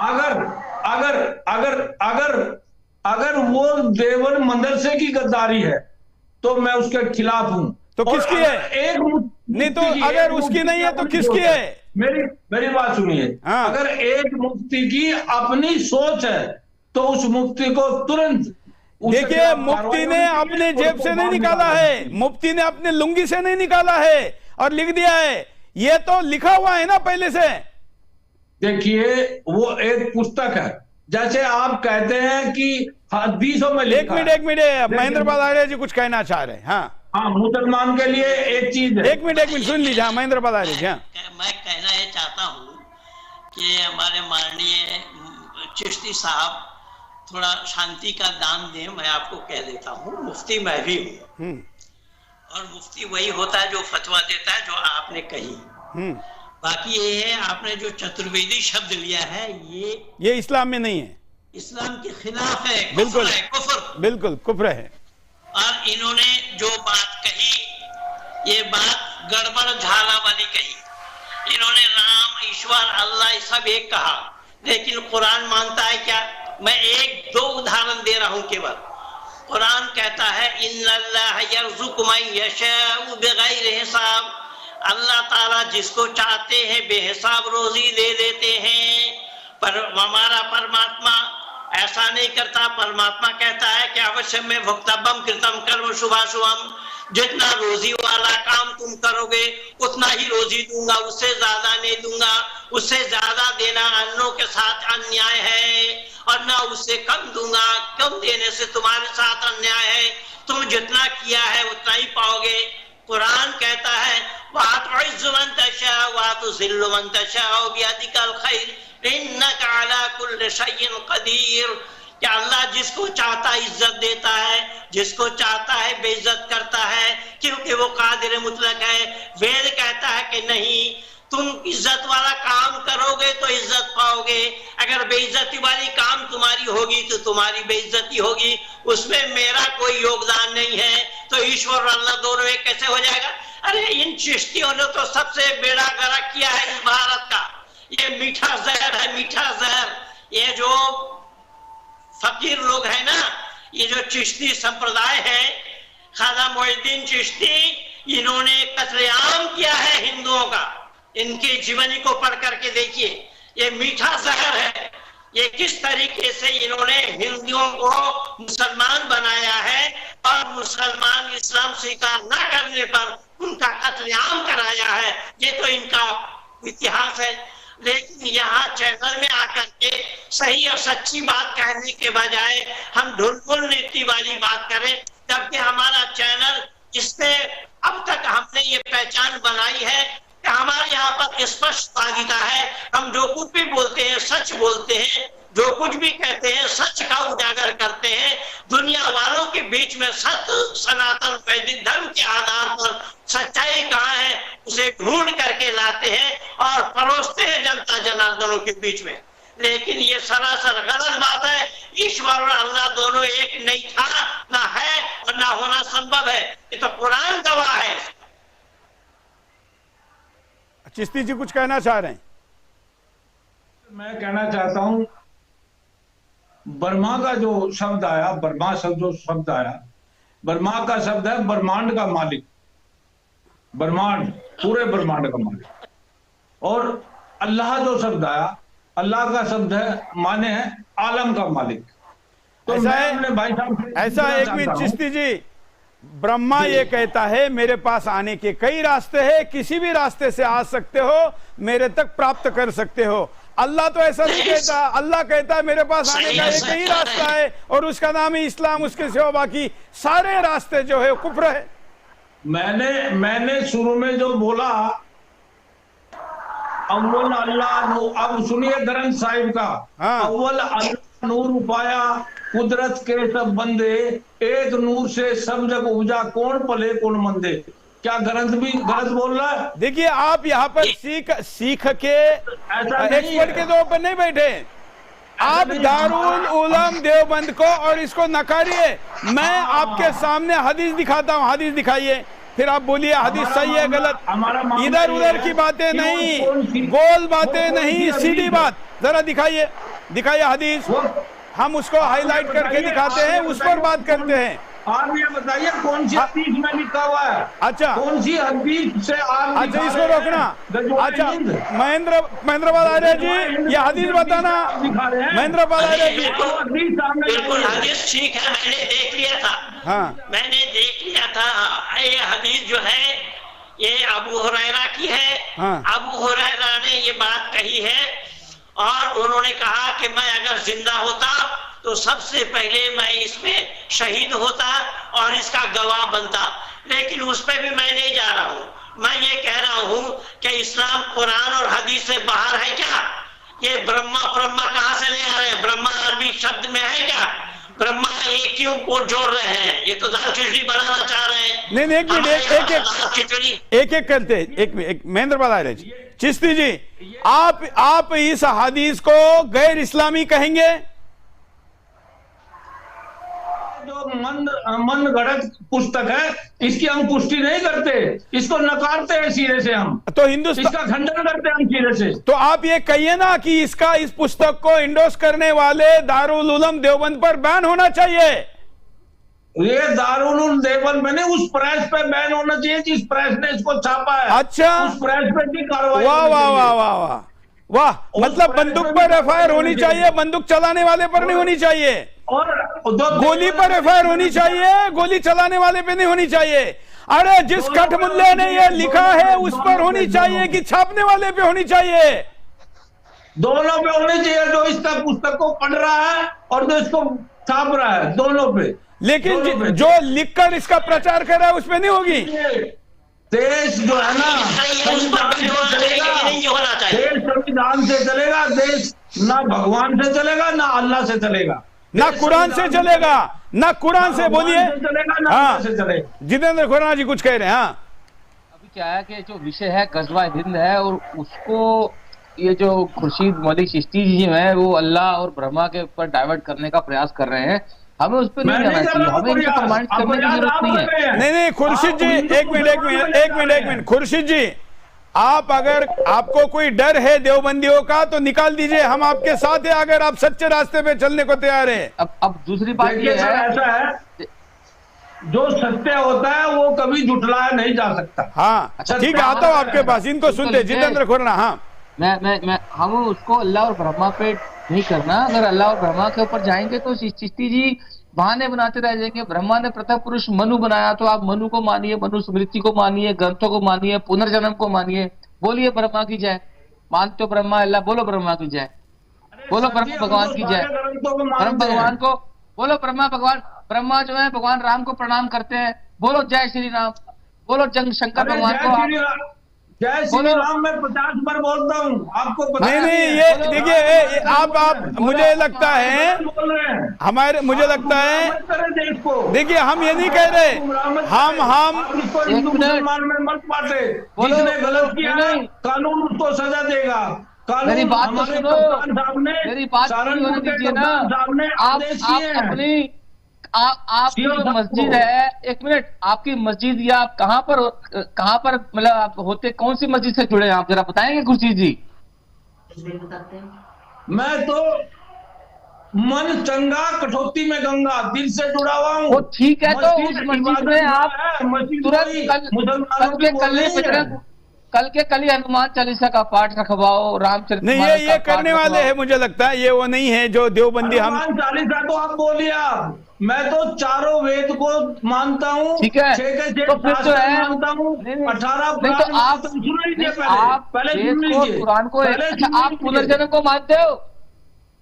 अगर अगर अगर अगर अगर वो देवन मदरसे की गद्दारी है तो मैं उसके खिलाफ हूं। तो किसकी है? एक नहीं तो अगर उसकी नहीं है तो किसकी है? मेरी बात सुनिए। हाँ। अगर एक मुफ्ती की अपनी सोच है तो उस मुफ्ती को तुरंत, देखिए, मुफ्ती ने अपने जेब से नहीं निकाला है, मुफ्ती ने अपने लुंगी से नहीं निकाला है और लिख दिया है। ये तो लिखा हुआ है ना पहले से। देखिए, वो एक पुस्तक है, जैसे आप कहते हैं कि हदीसों में लिखा है। एक मिनट महेंद्र पाल आर्य जी कुछ कहना चाह रहे हैं। हाँ, मुसलमान के लिए एक चीज है। एक मिनट सुन लीजिए महेंद्र पाल आर्य जी। मैं कहना ये चाहता हूँ कि हमारे माननीय चिश्ती साहब थोड़ा शांति का दान दें। मैं आपको कह देता हूँ, मुफ्ती मैं भी हूँ, और मुफ्ती वही होता है जो फतवा देता है, जो आपने कही। बाकी ये है, आपने जो चतुर्वेदी शब्द लिया है, ये इस्लाम में नहीं है, इस्लाम के खिलाफ है, बिल्कुल है, कुफ्र, बिल्कुल कुफ्र है। और इन्होंने जो बात कही, ये बात गड़बड़ झाला वाली कही। इन्होंने राम, ईश्वर, अल्लाह सब एक कहा, लेकिन कुरान मानता है क्या? मैं 1-2 उदाहरण दे रहा हूं केवल। कुरान कहता है इन्नल्लाह यर्ज़ुक़ु मन यशाउ बिग़ैरि हिसाब, अल्लाह ताला जिसको चाहते हैं बेहिसाब रोजी दे देते हैं। पर हमारा परमात्मा ऐसा नहीं करता। परमात्मा कहता है कि अवश्य में भुक्तव्यम कृतम कर्म शुभाशुभम, जितना रोजी वाला काम तुम करोगे उतना ही रोजी दूंगा, उससे ज्यादा नहीं दूंगा। उससे ज्यादा देना अन्यों के साथ अन्याय है, और ना उससे कम दूंगा। कम देने से तुम्हारे साथ अन्याय है। तुम जितना किया है उतना ही पाओगे। कुरान कहता है वातुइज़्ज़ु मन तशाअ वातुज़िल्लु मन तशाअ बियदिकल खैर इन्नका अला कुल्लि शैइन कदीर। कि अल्लाह जिसको चाहता है इज्जत देता है, जिसको चाहता है बेइज्जत करता है, क्योंकि वो कादिर मुतलक है। वेद कहता है कि नहीं, तुम इज्जत वाला काम करोगे तो इज्जत पाओगे, अगर बेइज्जती वाली काम तुम्हारी होगी तो तुम्हारी बेइज्जती होगी, उसमें मेरा कोई योगदान नहीं है। तो ईश्वर और अल्लाह दोनों एक कैसे हो जाएगा? अरे इन चिश्तियों ने तो सबसे बेड़ा गर्क किया है इस भारत का। ये मीठा जहर है, मीठा जहर। ये जो फकीर लोग हैं ना, ये जो चिश्ती संप्रदाय है, ख्वाजा मोइनुद्दीन चिश्ती, इन्होंने कत्लेआम किया है हिंदुओं का। इनकी जीवनी को पढ़ करके देखिए, ये मीठा जहर है। ये किस तरीके से इन्होंने हिंदुओं को मुसलमान बनाया है, और मुसलमान इस्लाम स्वीकार न करने पर उनका कत्लेआम कराया है। ये तो इनका इतिहास है। लेकिन यहाँ चैनल में आकर के सही और सच्ची बात कहने के बजाय हम ढुलमुल नीति वाली बात करें, जबकि हमारा चैनल जिससे अब तक हमने ये पहचान बनाई है कि हमारे यहाँ पर स्पष्ट भागीदार है। हम जो कुछ भी बोलते हैं सच बोलते हैं, जो कुछ भी कहते हैं सच का उजागर करते हैं। दुनिया वालों के बीच में सत्य सनातन वैदिक धर्म के आधार पर सच्चाई कहाँ है उसे ढूंढ करके लाते हैं और परोसते हैं जनता जनार्दनों के बीच में। लेकिन ये सरासर गलत बात है। ईश्वर और अल्लाह दोनों एक नहीं था, ना है और ना होना संभव है। ये तो कुरान गवाह है। चिश्ती जी कुछ कहना चाह रहे हैं? मैं कहना चाहता हूं, बर्मा का जो शब्द आया, बर्मा शब्द जो शब्द आया, बर्मा का शब्द है ब्रह्मांड का मालिक, ब्रह्मांड, पूरे ब्रह्मांड का मालिक। और अल्लाह जो शब्द आया, अल्लाह का शब्द है माने है आलम का मालिक। तो ऐसा मैं है, अपने भाई साहब से ऐसा पूछना एक चाहता मिनट हूं, चिश्ती जी, ब्रह्मा ये कहता है मेरे पास आने के कई रास्ते हैं, किसी भी रास्ते से आ सकते हो, मेरे तक प्राप्त कर सकते हो। अल्लाह तो ऐसा नहीं कहता। अल्लाह कहता है मेरे पास आने का एक ही रास्ता है और उसका नाम है इस्लाम, उसके सिवा बाकी सारे रास्ते जो है कुफ्र है। मैंने शुरू में जो बोला अव्वल अल्लाह नूर, अब सुनिए ग्रंथ साहिब का, हाँ। अव्वल अल्लाह नूर उपाया कुदरत के सब बंदे, एक नूर से सब जग उपजा, कौन पले कौन मंदे। क्या ग्रंथ भी गलत बोल रहा है? देखिए आप यहाँ पर सीख के एक्सपर्ट के तौर पर नहीं बैठे, आप दारुल उलूम देवबंद को और इसको नकारिए। मैं आपके सामने हदीस दिखाता हूँ, हदीस दिखाइए, फिर आप बोलिए हदीस सही है गलत। इधर उधर की बातें नहीं, गोल बातें नहीं, सीधी बात। जरा दिखाइए, दिखाइए हदीस, हम उसको हाईलाइट करके दिखाते हैं, उस पर बात करते हैं। आप ये बताइए कौन सी हदीस में लिखा हुआ है? अच्छा, कौन सी हदीस से आप अच्छा इसको रोकना। अच्छा महेंद्र पाल आर्य जी, ये हदीस बताना। महेंद्र पाल आर्य जी, बिल्कुल हदीस ठीक है, मैंने देख लिया था। हाँ, मैंने देख लिया था। ये हदीस जो है ये अबू हुरैरा की है। हाँ। अबू हुरैरा ने ये बात कही है और उन्होंने कहा कि मैं अगर जिंदा होता तो सबसे पहले मैं इसमें शहीद होता और इसका गवाह बनता, लेकिन उस पर भी मैं नहीं जा रहा हूँ। मैं ये कह रहा हूँ कि इस्लाम कुरान और हदीस से बाहर है क्या? ये ब्रह्मा कहाँ से ले आ रहे हैं? ब्रह्मा अरबी शब्द में है क्या? ब्रह्मा ये क्यों को जोड़ रहे हैं? ये तो दाल खिचड़ी बनाना चाह रहे हैं। नहीं एक मिनट, एक करते, एक महेंद्र पाल आर्य जी, चिश्ती जी, आप इस हदीस को गैर इस्लामी कहेंगे? जो मन गढ़ंत पुस्तक है इसकी हम पुष्टि नहीं करते, इसको नकारते हैं सिरे से। हम तो हिंदुस्तान इसका खंडन करते हैं हम सिरे से। तो आप ये कहिए ना कि इस पुस्तक को इंडोर्स करने वाले दारुल उलूम देवबंद पर बैन होना चाहिए। ये दारुल उलूम देवबंद में नहीं, उस प्रेस पे बैन होना चाहिए जिस प्रेस ने इसको छापा है। अच्छा, उस प्रेस पे की कार्रवाई। वाह वाह वाह वाह वाह वाह, मतलब बंदूक पर एफआईआर होनी चाहिए, बंदूक चलाने वाले पर नहीं होनी चाहिए। और गोली पर एफआईआर होनी चाहिए, गोली चलाने वाले पे नहीं होनी चाहिए। अरे जिस कठमुल्ले ने ये लिखा है उस पर होनी चाहिए कि छापने वाले पे होनी चाहिए? दोनों पे होनी चाहिए, जो इस पुस्तक को पढ़ रहा है और जो इसको छाप रहा है, दोनों पे। लेकिन जो लिखकर इसका प्रचार कर रहा है उस पे नहीं होगी। देश जो है ना देश संविधान से चलेगा, देश ना भगवान से चलेगा ना अल्लाह से चलेगा, ना कुरान से चलेगा, ना कुरान से। बोलिए। हाँ, जितेंद्र खुराना जी कुछ कह रहे हैं। हाँ, अभी क्या है कि जो विषय है गजवा हिंद है और उसको ये जो खुर्शीद मलिक चिश्ती जी हैं वो अल्लाह और ब्रह्मा के ऊपर डाइवर्ट करने का प्रयास कर रहे हैं। हमें उस पर नहीं जाना चाहिए, हमें इनको प्रमाणित करने की जरूरत नहीं है। नहीं खुर्शीद जी, एक मिनट खुर्शीद जी, आप अगर आपको कोई डर है देवबंदियों का तो निकाल दीजिए, हम आपके साथ हैं अगर आप सच्चे रास्ते पे चलने को तैयार है। अब दूसरी बात ये है, ऐसा है जो सत्य होता है वो कभी झुठलाया नहीं जा सकता। हाँ ठीक है, आता हूँ आपके पास, इनको सुनते। जितेंद्र खुराना। हाँ, मैं हम उसको अल्लाह और ब्रह्मा पे नहीं करना। अगर अल्लाह और ब्रह्मा के ऊपर जाएंगे तो चिश्ती जी बहाने बनाते रह जाएंगे। ब्रह्मा ने प्रथम पुरुष मनु बनाया तो आप मनु को मानिए, मनु स्मृति को मानिए, ग्रंथों को मानिए, पुनर्जन्म को मानिए। बोलिए ब्रह्मा की जय। मानते हो ब्रह्मा अल्लाह, बोलो ब्रह्मा की जय, बोलो ब्रह्म भगवान की जय, ब्रह्म भगवान को बोलो, ब्रह्मा भगवान, ब्रह्मा जो है भगवान राम को प्रणाम करते हैं, बोलो जय श्री राम, बोलो जंग शंकर भगवान को आप जय श्री राम मैं 50 बार बोलता हूँ, आपको पता नहीं है? ये देखिए आप मुझे लगता है बोल रहे हैं हमारे, मुझे लगता है मत करें देश को। देखिए हम ये नहीं कह रहे, हम आप इसको हिंदू मुसलमान में मत बांटे। जिसने गलत किया कानून उसको सजा देगा। मेरी कानून बात तो हमारे सुनो, कप्तान साहब ने, मेरी बात सहारनपुर होने के दीजिए ना, कप्तान साहब ने आदेश किए हैं। अपनी आपकी जो मस्जिद है, एक मिनट, आपकी मस्जिद या आप कहाँ पर मतलब आप होते, कौन सी मस्जिद से जुड़े हैं आप, जरा बताएंगे खुर्शीद जी? मैं तो मन चंगा कठौती में गंगा, दिल से जुड़ा हुआ हूँ। वो ठीक है, तो उस मस्जिद में आप तुरंत कल के कल ही हनुमान चालीसा का पाठ रखवाओ, रामचरित नहीं ये करने वाले हैं, मुझे लगता है ये वो नहीं है जो देवबंदी हम। हनुमान चालीसा तो आप बोलिए, मैं तो चारों वेद को मानता हूँ, ठीक है, 6 के 6 तो फिर जो है मानता हूँ, 18 नहीं तो आप सुन लीजिए, आप पहले वेद सुन को, लीजिए, कुरान को, अच्छा आप पुनर्जन्म को मानते हो?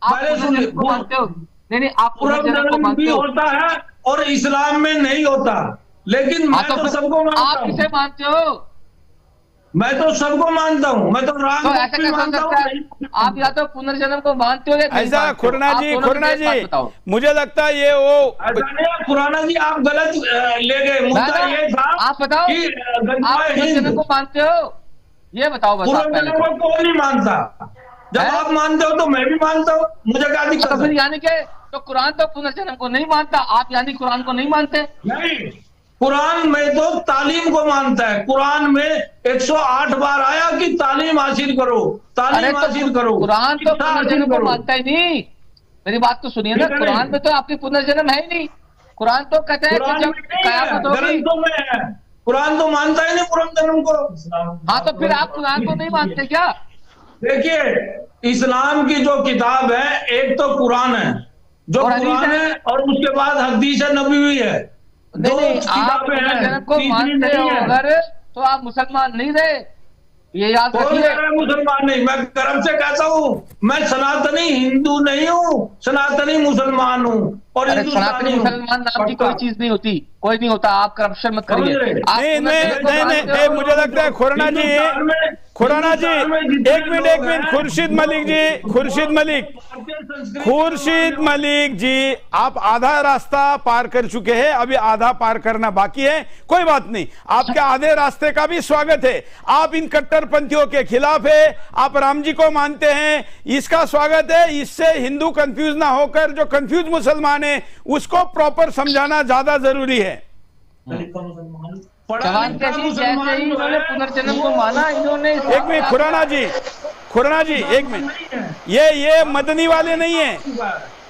आप पहले सुन पुनर्जन्म को मानते हो? नहीं आप पुनर्जन्म को भी मानते हो? होता है और इस्लाम में नहीं होता, लेकिन मैं तो सबको मानता आप किसे हूँ। मानते हो? मैं तो सबको मानता हूँ, मैं तो राम तो को ऐसा भी कैसा मानता सकता है? हूँ। आप या तो पुनर्जन्म को मानते हो या नहीं ऐसा मानते हो? खुराना आप जी, दोनों में खुराना एक बात जी, बताओ। मुझे लगता है ये वो ऐसा नहीं है खुराना जी, आप गलत ले गए। मुद्दा ये था आप बताओ, कि आप गंजवाए पुनर्जन्म हिंद को मानते हो? ये बताओ बस आप पहले पुनर्जन्म को कौन नहीं मानता? जब है? आप मानते हो तो मैं भी मानता हूँ, मुझे क्या तो दिक्कत फिर है? यानी के तो कुरान तो पुनर्जन्म को नहीं मानता, आप यानी कुरान को नहीं मानते? नहीं, कुरान में तो तालीम को मानता है। कुरान में 108 बार आया कि तालीम हासिल करो, अरे तालीम हासिल करो, कुरान तो शिक्षा हासिल पुनर्जन्म को करो। मानता ही नहीं। मेरी बात तो सुनिए ना, ठीक है, कुरान नहीं। में तो आपकी पुनर्जन्म है ही नहीं। कुरान तो कहते हैं कि कुरान जब में नहीं है, कयामत होगी। ग्रंथों में है। कुरान तो मानता ही नहीं पुनर्जन्म को। हाँ तो फिर आप कुरान को नहीं मानते क्या? देखिए, इस्लाम की जो किताब है, एक तो कुरान है, जो और हदीस कुरान है। है, और उसके बाद हदीस नबवी है। नहीं नहीं, आप किताबें हैं, पुनर्जन्म को तीसरी मानते हो नहीं है। अगर, तो आप मुसलमान नहीं रहे, ये याद कौन रखिए। कह रहा है मुसलमान नहीं? मैं गर्व से कहता हूँ, मैं सनातनी हिंदू नहीं हूँ, सनातनी मुसलमान हूँ और अरे हिंदुस्तानी सनातनी हूँ। मुसलमान नाम की कोई चीज नहीं होती, कोई नहीं होता। आप करप्शन मत करिए। समझ रहे? आप नहीं नहीं पुनर्जन्म को नहीं मानते नहीं, हो? मुझे लगता है खुराना जी, हिंदुस्तान में खुराना जी एक मिनट लोग खुर्शीद मलिक जी, खुर्शीद मलिक, खुर्शीद मलिक जी, आप आधा रास्ता पार कर चुके हैं, अभी आधा पार करना बाकी है। कोई बात नहीं, आपके आधे रास्ते का भी स्वागत है। आप इन कट्टरपंथियों के खिलाफ है, आप राम जी को मानते हैं, इसका स्वागत है। इससे हिंदू कंफ्यूज ना होकर जो कंफ्यूज मुसलमान है उसको प्रॉपर समझाना ज्यादा जरूरी है। जवान के जी जैसे ही इन्होंने पुनर्जन्म को माना, इन्होंने एक मिनट खुराना जी, खुराना जी एक मिनट, ये मदनी वाले नहीं है,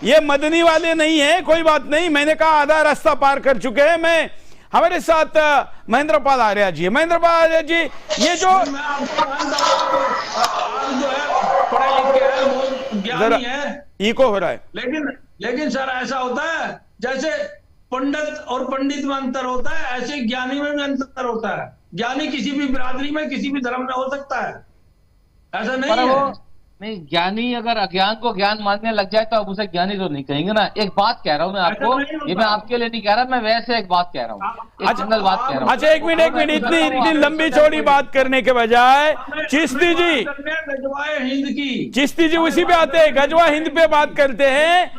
ये मदनी वाले नहीं है। कोई बात नहीं, मैंने कहा आधा रास्ता पार कर चुके हैं। मैं हमारे साथ महेंद्र पाल आर्या जी, महेंद्र पाल आर्या जी, ये जो जरा इको हो रहा है, लेकिन सर ऐसा होता है जैसे पंडित और पंडित में अंतर होता है, ऐसे ज्ञानी में भी अंतर होता है। ज्ञानी किसी भी बिरादरी में, किसी भी धर्म में हो सकता है, ऐसा नहीं है। नहीं, ज्ञानी अगर अज्ञान को ज्ञान मानने लग जाए तो अब उसे ज्ञानी तो नहीं कहेंगे ना। एक बात कह रहा हूं मैं आपको, ये मैं आपके लिए नहीं कह रहा, मैं वैसे एक बात कह रहा हूँ, एक सिंगल बात कह रहा हूँ। अच्छा एक मिनट, इतनी लंबी चौड़ी बात करने के बजाय चिश्ती जी, गजवाए हिंद की, चिश्ती जी उसी पे आते हैं, गजवा हिंद पे बात करते हैं।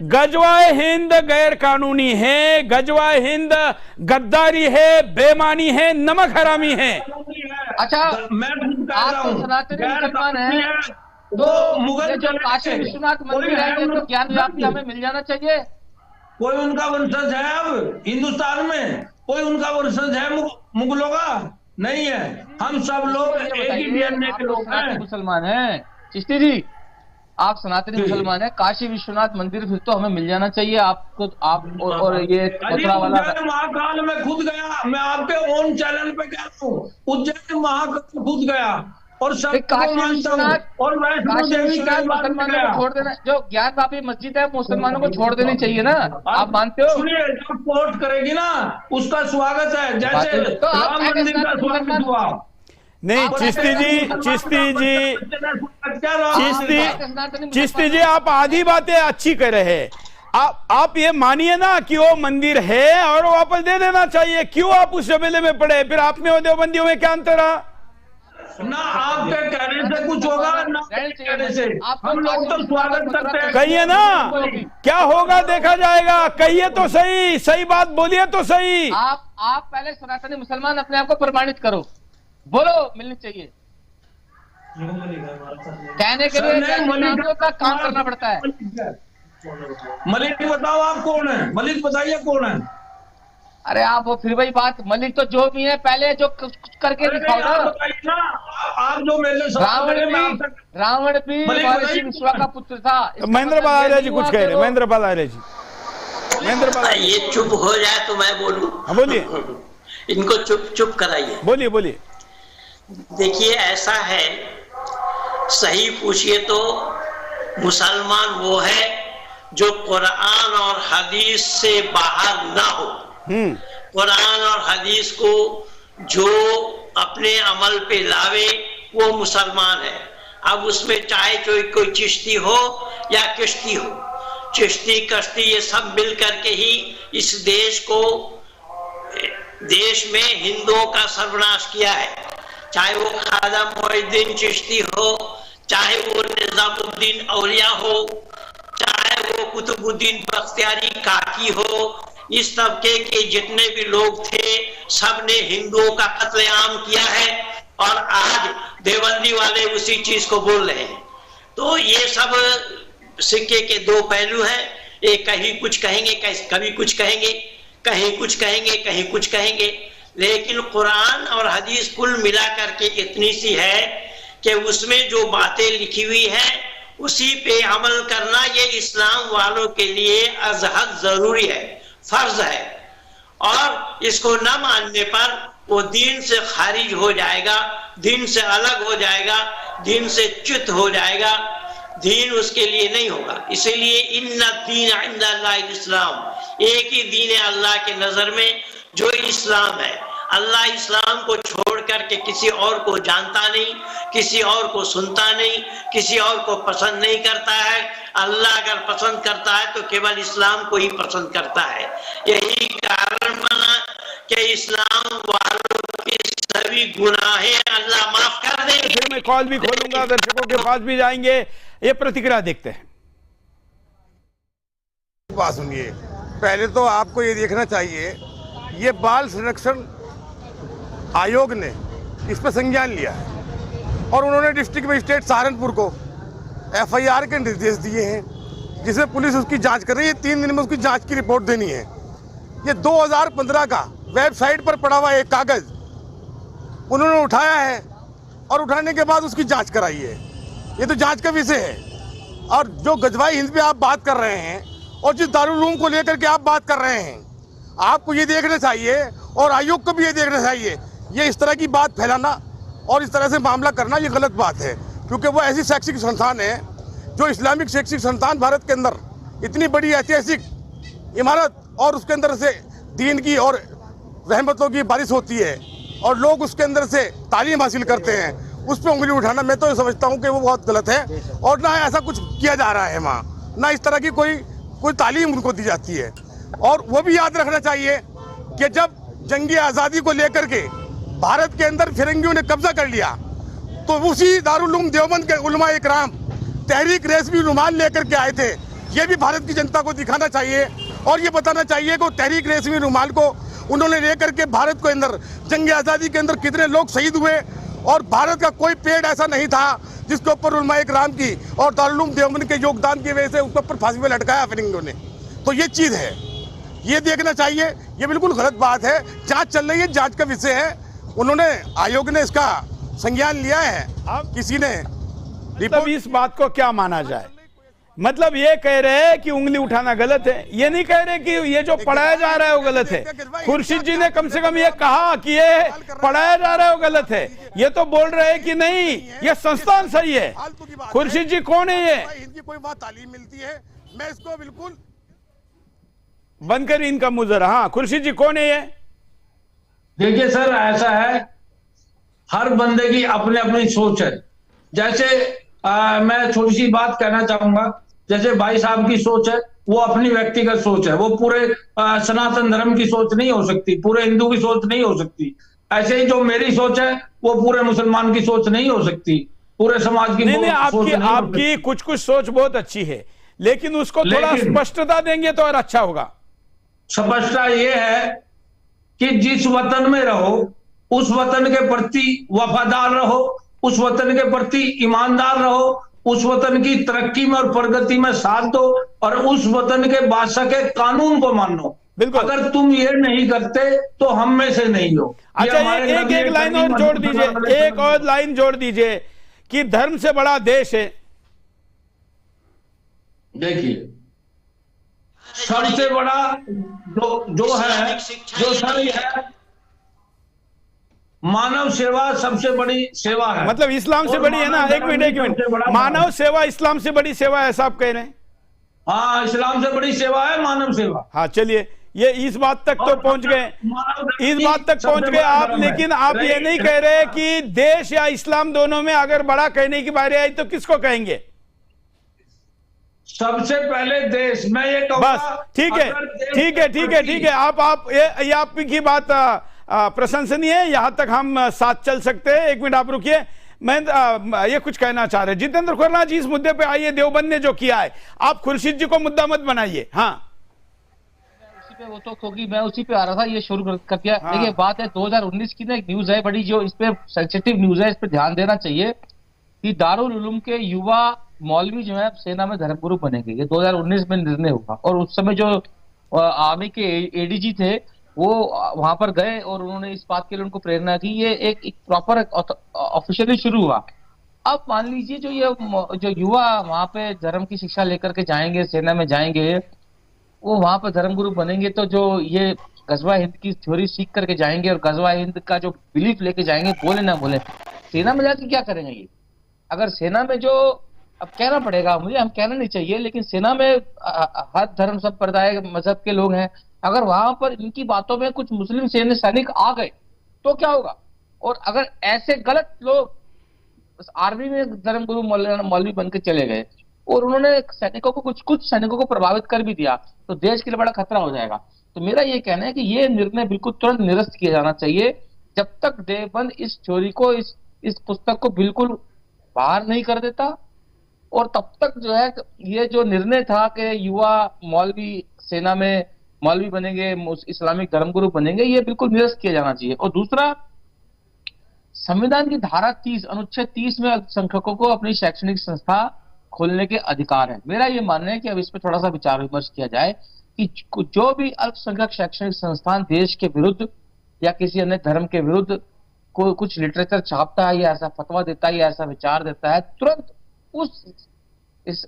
गजवाए हिंद गैर कानूनी है, गजवाए हिंद गद्दारी है, बेमानी है, नमक हरामी है। अच्छा, मैं आप तो सनातनी मुसलमान हैं, तो ये जो काशी विश्वनाथ मंदिर है, ये तो ज्ञान व्याप्ति हमें मिल जाना चाहिए। कोई उनका वंशज है अब हिंदुस्तान में? कोई उनका वंशज है मुगलों का? नहीं है। हम सब लोग एक ही डीएनए के लोग हैं। मुसलमान हैं चिश्ती जी, आप सनातनी मुसलमान हैं, काशी विश्वनाथ मंदिर फिर तो हमें मिल जाना चाहिए आपको। आप और ये कोतरा वाला महाकाल में खुद गया, मैं आपके ओन चैनल पे कह रहा हूँ, उज्जैन महाकाल खुद गया और सब काशी विश्वनाथ और काशी विश्वनाथ मुसलमानों को छोड़ देना, जो ज्ञान वापी मस्जिद है मुसलमानों को छोड़ देनी चाहिए ना, आप मानते हो? सुनिए, जो कोर्ट करेगी ना उसका स्वागत है, जैसे तो आप राम मंदिर का स्वागत हुआ। नहीं, चिश्ती जी आप आधी बातें अच्छी कर रहे हैं। आप ये मानिए ना कि वो मंदिर है और वापस दे देना चाहिए। क्यों आप उस जमेले में पड़े? फिर आप में और देवबंदियों में क्या अंतर है? ना आपके कहने से कुछ होगा, ना कहने से। हम लोग तो स्वागत करते हैं। कहिए ना, क्या होगा देखा जाएगा। कहिए तो सही, सही बात बोलिए तो सही। आप पहले सनातनी मुसलमान अपने आप को प्रमाणित करो, बोलो मिलनी चाहिए। कहने के लिए का काम करना पड़ता है। मलिक बताओ आप कौन है? मलिक बताइए कौन है? अरे आप वो फिर वही बात, मलिक तो जो भी है पहले जो करके दिखाओ ना। आप जो मेरे रावण भी महर्षि विश्वा का पुत्र था। महेंद्र पाल आर्य जी कुछ कह रहे। महेंद्र पाल आर्य जी, महेंद्र पाल, ये चुप हो जाए तो मैं बोलूं। बोलिए। इनको चुप कराइए। बोलिए। देखिए ऐसा है, सही पूछिए तो मुसलमान वो है जो कुरान और हदीस से बाहर ना हो। कुरान और हदीस को जो अपने अमल पे लावे वो मुसलमान है। अब उसमें चाहे कोई चिश्ती हो या कश्ती हो, चिश्ती कश्ती ये सब मिल करके ही इस देश में हिंदुओं का सर्वनाश किया है। चाहे वो ख्वाजा मोइनुद्दीन चिश्ती हो, चाहे वो निजामुद्दीन औलिया हो, चाहे वो कुतुबुद्दीन बख्तियारी काकी हो, इस तबके के जितने भी लोग थे सब ने हिंदुओं का कत्लेआम किया है और आज देवबंदी वाले उसी चीज को बोल रहे हैं। तो ये सब सिक्के के दो पहलू हैं। एक कहीं कुछ कहेंगे, कभी कुछ कहेंगे, कहीं कुछ कहेंगे, कहीं कुछ कहेंगे, लेकिन कुरान और हदीस कुल मिला करके इतनी सी है कि उसमें जो बातें लिखी हुई है उसी पे अमल करना ये इस्लाम वालों के लिए अज़हद जरूरी है, फर्ज है। और इसको न मानने पर वो दीन से खारिज हो जाएगा, दीन से अलग हो जाएगा, दीन से च्युत हो जाएगा, दीन उसके लिए नहीं होगा। इसीलिए इन्ना दीन इंदल्लाह इस्लाम, एक ही दीन है अल्लाह के नजर में जो इस्लाम है। अल्लाह इस्लाम को छोड़ करके किसी और को जानता नहीं, किसी और को सुनता नहीं, किसी और को पसंद नहीं करता है। अल्लाह अगर पसंद करता है तो केवल इस्लाम को ही पसंद करता है। यही कारण बना कि इस्लाम वालों की सभी गुनाहें अल्लाह माफ कर दे। फिर मैं कॉल भी खोलूंगा, दर्शकों के पास भी जाएंगे। ये प्रतिक्रिया देखते हैं। बात सुनिए, पहले तो आपको ये देखना चाहिए, ये बाल संरक्षण आयोग ने इस पर संज्ञान लिया है और उन्होंने डिस्ट्रिक्ट मजिस्ट्रेट सहारनपुर को FIR के निर्देश दिए हैं, जिसमें पुलिस उसकी जांच कर रही है। 3 दिन में उसकी जांच की रिपोर्ट देनी है। ये 2015 का वेबसाइट पर पड़ा हुआ एक कागज उन्होंने उठाया है और उठाने के बाद उसकी जांच कराई है। ये तो जांच का विषय है। और जो गजवाई हिंद पे आप बात कर रहे हैं और जिस दारुल उलूम को लेकर के आप बात कर रहे हैं, आपको ये देखना चाहिए और आयोग को भी ये देखना चाहिए, ये इस तरह की बात फैलाना और इस तरह से मामला करना ये गलत बात है। क्योंकि वो ऐसी शैक्षिक संस्थान है जो इस्लामिक शैक्षिक संस्थान भारत के अंदर इतनी बड़ी ऐतिहासिक इमारत और उसके अंदर से दीन की और रहमतों की बारिश होती है और लोग उसके अंदर से तालीम हासिल करते हैं, उस पर उंगली उठाना मैं तो समझता हूँ कि वो बहुत गलत है। और ना ऐसा कुछ किया जा रहा है वहाँ, ना इस तरह की कोई तालीम उनको दी जाती है। और वो भी याद रखना चाहिए कि जब जंगी आज़ादी को लेकर के भारत के अंदर फिरंगियों ने कब्जा कर लिया तो उसी दारुल उलूम देवबंद के उलमा इकराम तहरीक रेशमी रुमाल लेकर के आए थे। ये भी भारत की जनता को दिखाना चाहिए और ये बताना चाहिए कि तहरीक रेशमी रुमाल को उन्होंने लेकर के भारत के अंदर जंग आज़ादी के अंदर कितने लोग शहीद हुए और भारत का कोई पेड़ ऐसा नहीं था जिसके ऊपर उलमा इकराम की और दारुल उलूम देवबंद के योगदान की वजह से उसके ऊपर फांसी पे लटकाया फिरंगियों ने। तो ये चीज़ है, ये देखना चाहिए। ये बिल्कुल गलत बात है। जांच चल रही है, जांच का विषय है। उन्होंने आयोग ने इसका संज्ञान लिया है। अब किसी ने मतलब इस बात को क्या माना जाए? मतलब ये कह रहे हैं कि उंगली उठाना गलत है, ये नहीं कह रहे कि ये जो पढ़ाया जा रहा है वो गलत है। खुर्शीद जी ने कम से कम ये कहा कि ये पढ़ाया जा रहा है वो गलत है। ये तो बोल रहे हैं कि नहीं ये संस्थान सही है। खुर्शीद जी कौन है ये? हिंदी कोई बात तालीम मिलती है, मैं इसको बिल्कुल बंद कर इनका मुजरा। हाँ खुर्शीद जी कौन है ये? देखिए सर, ऐसा है, हर बंदे की अपनी अपनी सोच है। जैसे मैं थोड़ी सी बात कहना चाहूंगा, जैसे भाई साहब की सोच है वो अपनी व्यक्तिगत सोच है, वो पूरे सनातन धर्म की सोच नहीं हो सकती, पूरे हिंदू की सोच नहीं हो सकती। ऐसे ही जो मेरी सोच है वो पूरे मुसलमान की सोच नहीं हो सकती, पूरे समाज की नहीं नहीं, सोच नहीं हो आपकी सकती। कुछ कुछ सोच बहुत अच्छी है, लेकिन उसको थोड़ा स्पष्टता देंगे तो और अच्छा होगा। स्पष्टता ये है कि जिस वतन में रहो उस वतन के प्रति वफादार रहो, उस वतन के प्रति ईमानदार रहो, उस वतन की तरक्की में और प्रगति में साथ दो, और उस वतन के बादशाह के कानून को मानो। बिल्कुल। अगर तुम ये नहीं करते तो हम में से नहीं हो। अच्छा, एक लाइन और जोड़ दीजिए, एक और लाइन जोड़ दीजिए कि धर्म से बड़ा देश है। देखिए, सबसे बड़ा जो है, जो सही है, मानव सेवा सबसे बड़ी सेवा है। मतलब इस्लाम से बड़ी है ना? एक मिनट, मानव सेवा इस्लाम से बड़ी सेवा है, ऐसा आप कह रहे हैं? हाँ, इस्लाम से बड़ी सेवा है मानव सेवा। हाँ, चलिए, ये इस बात तक तो पहुंच गए, इस बात तक पहुंच गए आप। लेकिन आप ये नहीं कह रहे कि देश या इस्लाम दोनों में अगर बड़ा कहने की बारी आई तो किसको कहेंगे? सबसे पहले देश, मैं ये कहूंगा। बस ठीक है, ठीक है, ठीक है, ठीक है। आप ये आपकी बात प्रशंसनीय है, यहां तक हम साथ चल सकते हैं। एक मिनट आप रुकिए, मैं ये कुछ कहना चाह रहे जितेंद्र खुरना जी, इस मुद्दे पे आइए। देवबंद ने जो किया है, आप खुर्शीद जी को मुद्दा मत बनाइए। हाँ, उसी पे वो तो, क्योंकि मैं उसी पे आ रहा था, ये शुरू कर दिया। हाँ। देखिए, बात है 2019 की ना, एक न्यूज है बड़ी, जो इस पे सेंसिटिव न्यूज है, इस पे ध्यान देना चाहिए कि दारुल उलूम के युवा मौलवी जो है सेना में धर्मगुरु बनेंगे। ये 2019 में निर्णय हुआ, और उस समय जो आर्मी के एडीजी थे वो वहां पर गए और उन्होंने इस बात के लिए उनको प्रेरणा की। ये एक प्रॉपर ऑफिशियली शुरू हुआ। अब मान लीजिए जो युवा वहां पे धर्म की शिक्षा लेकर के जाएंगे, सेना में जाएंगे, वो वहां पर धर्मगुरु बनेंगे, तो जो ये गजवा हिंद की थ्योरी सीख करके जाएंगे और गजवा हिंद का जो बिलीफ लेके जाएंगे, बोले ना बोले, सेना में जाके क्या करेंगे ये? अगर सेना में जो, अब कहना पड़ेगा मुझे, हम कहना नहीं चाहिए, लेकिन सेना में हर धर्म संप्रदाय मजहब के लोग हैं। अगर वहां पर इनकी बातों में कुछ मुस्लिम सैनिक आ गए तो क्या होगा? और अगर ऐसे गलत लोग आर्मी में धर्मगुरु मौलवी बन के चले गए और उन्होंने सैनिकों को कुछ सैनिकों को प्रभावित कर भी दिया, तो देश के लिए बड़ा खतरा हो जाएगा। तो मेरा ये कहना है कि ये निर्णय बिल्कुल तुरंत निरस्त किया जाना चाहिए, जब तक देवबंद इस थ्योरी को, इस पुस्तक को बिल्कुल बाहर नहीं कर देता, और तब तक जो है ये जो निर्णय था कि युवा मौलवी सेना में मौलवी बनेंगे, इस्लामिक धर्मगुरु बनेंगे, ये बिल्कुल निरस्त किया जाना चाहिए। और दूसरा, संविधान की धारा 30 अनुच्छेद 30 में अल्पसंख्यकों को अपनी शैक्षणिक संस्था खोलने के अधिकार है। मेरा ये मानना है कि अब इस पर थोड़ा सा विचार विमर्श किया जाए कि जो भी अल्पसंख्यक शैक्षणिक संस्थान देश के विरुद्ध या किसी अन्य धर्म के विरुद्ध कोई कुछ लिटरेचर छापता है या ऐसा फतवा देता है या ऐसा विचार देता है, तुरंत इस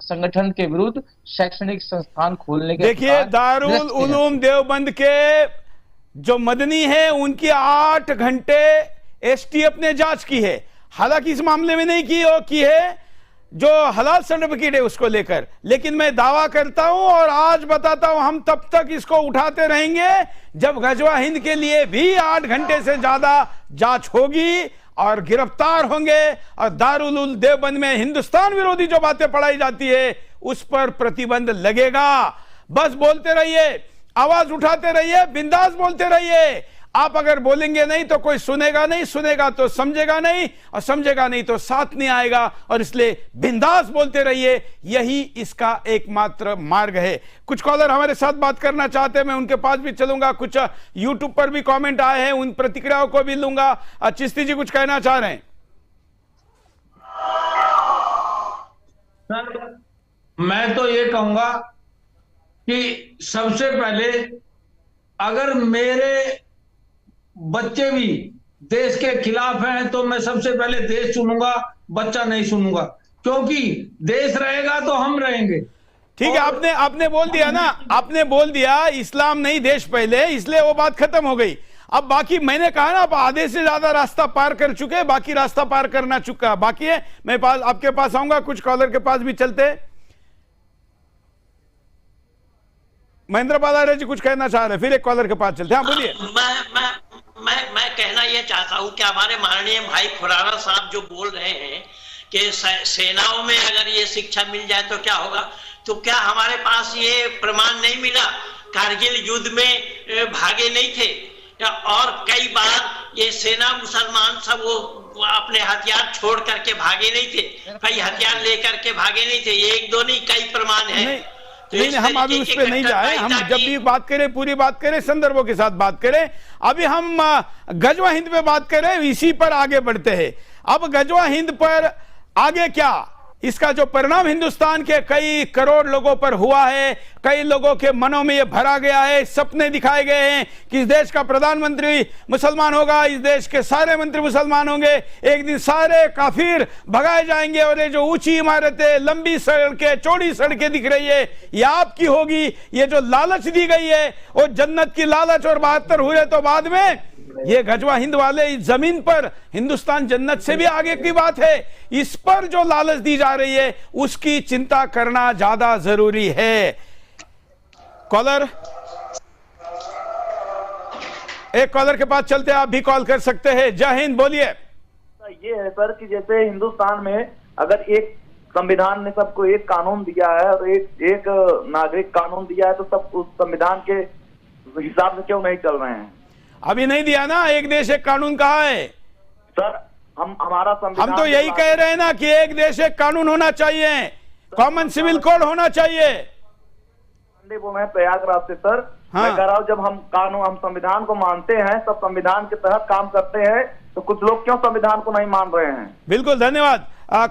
संगठन के विरुद्ध शैक्षणिक संस्थान खोलने के। देखिए, दारुल उलूम देवबंद के जो मदनी है, उनकी 8 घंटे एसटीएफ ने जांच की है। हालांकि इस मामले में नहीं की है जो हलाल सर्टिफिकेट है उसको लेकर, लेकिन मैं दावा करता हूं और आज बताता हूं, हम तब तक इसको उठाते रहेंगे जब गजवा हिंद के लिए भी 8 घंटे से ज्यादा जांच होगी और गिरफ्तार होंगे, और दारुल उलूम देवबंद में हिंदुस्तान विरोधी जो बातें पढ़ाई जाती है उस पर प्रतिबंध लगेगा। बस बोलते रहिए, आवाज उठाते रहिए, बिंदास बोलते रहिए। आप अगर बोलेंगे नहीं तो कोई सुनेगा नहीं, सुनेगा तो समझेगा नहीं, और समझेगा नहीं तो साथ नहीं आएगा। और इसलिए बिंदास बोलते रहिए, यही इसका एकमात्र मार्ग है। कुछ कॉलर हमारे साथ बात करना चाहते हैं, मैं उनके पास भी चलूंगा। कुछ यूट्यूब पर भी कमेंट आए हैं, उन प्रतिक्रियाओं को भी लूंगा। चिश्ती जी कुछ कहना चाह रहे हैं? सर, मैं तो ये कहूंगा कि सबसे पहले अगर मेरे बच्चे भी देश के खिलाफ हैं तो मैं सबसे पहले देश चुनूंगा, बच्चा नहीं चुनूंगा, क्योंकि देश रहेगा तो हम रहेंगे। ठीक है, आपने बोल दिया ना, आपने बोल दिया इस्लाम नहीं देश पहले, इसलिए वो बात खत्म हो गई। अब बाकी मैंने कहा ना, आप आधे से ज्यादा रास्ता पार कर चुके हैं, बाकी रास्ता पार करना चुका बाकी है। मैं आपके पास आऊंगा, कुछ कॉलर के पास भी चलते। महेंद्र पालारे जी कुछ कहना चाह रहे हैं, फिर एक कॉलर के पास चलते हैं। हाँ, बोलिए। मैं कहना यह चाहता हूं कि हमारे माननीय भाई खुराना साहब जो बोल रहे हैं कि सेनाओं में अगर ये शिक्षा मिल जाए तो क्या होगा, तो क्या हमारे पास ये प्रमाण नहीं मिला? कारगिल युद्ध में भागे नहीं थे, और कई बार ये सेना मुसलमान सब वो अपने हथियार छोड़ करके भागे नहीं थे, कई हथियार लेकर के भागे नहीं थे, एक दो नहीं कई प्रमाण है। नहीं, हम अभी उस पर नहीं जाए। हम जब भी बात करें पूरी बात करें, संदर्भों के साथ बात करें। अभी हम गजवा हिंद पे बात करें, इसी पर आगे बढ़ते हैं। अब गजवा हिंद पर आगे क्या, इसका जो परिणाम हिंदुस्तान के कई करोड़ लोगों पर हुआ है, कई लोगों के मनों में यह भरा गया है, सपने दिखाए गए हैं कि इस देश का प्रधानमंत्री मुसलमान होगा, इस देश के सारे मंत्री मुसलमान होंगे, एक दिन सारे काफिर भगाए जाएंगे और ये जो ऊंची इमारतें, लंबी सड़कें, चौड़ी सड़कें दिख रही है ये आपकी होगी। ये जो लालच दी गई है वो जन्नत की लालच, और 72 हुए तो बाद में ये गजवा हिंद वाले इस जमीन पर हिंदुस्तान जन्नत से भी आगे की बात है। इस पर जो लालच दी जा रही है उसकी चिंता करना ज्यादा जरूरी है। कॉलर, एक कॉलर के पास चलते, आप भी कॉल कर सकते हैं। जय हिंद, बोलिए। ये है सर कि जैसे हिंदुस्तान में अगर एक संविधान ने सबको एक कानून दिया है और एक नागरिक कानून दिया है, तो सब उस संविधान के हिसाब से क्यों नहीं चल रहे हैं? अभी नहीं दिया ना, एक देश एक कानून कहा है सर। हमारा संविधान, हम तो यही कह रहे हैं ना कि एक देश एक कानून होना चाहिए, कॉमन सिविल कोड होना चाहिए। वो मैं प्रयागराज से सर, हाँ। मैं कह रहा हूँ जब हम संविधान को मानते हैं, सब संविधान के तहत काम करते हैं, तो कुछ लोग क्यों संविधान को नहीं मान रहे हैं? बिल्कुल, धन्यवाद।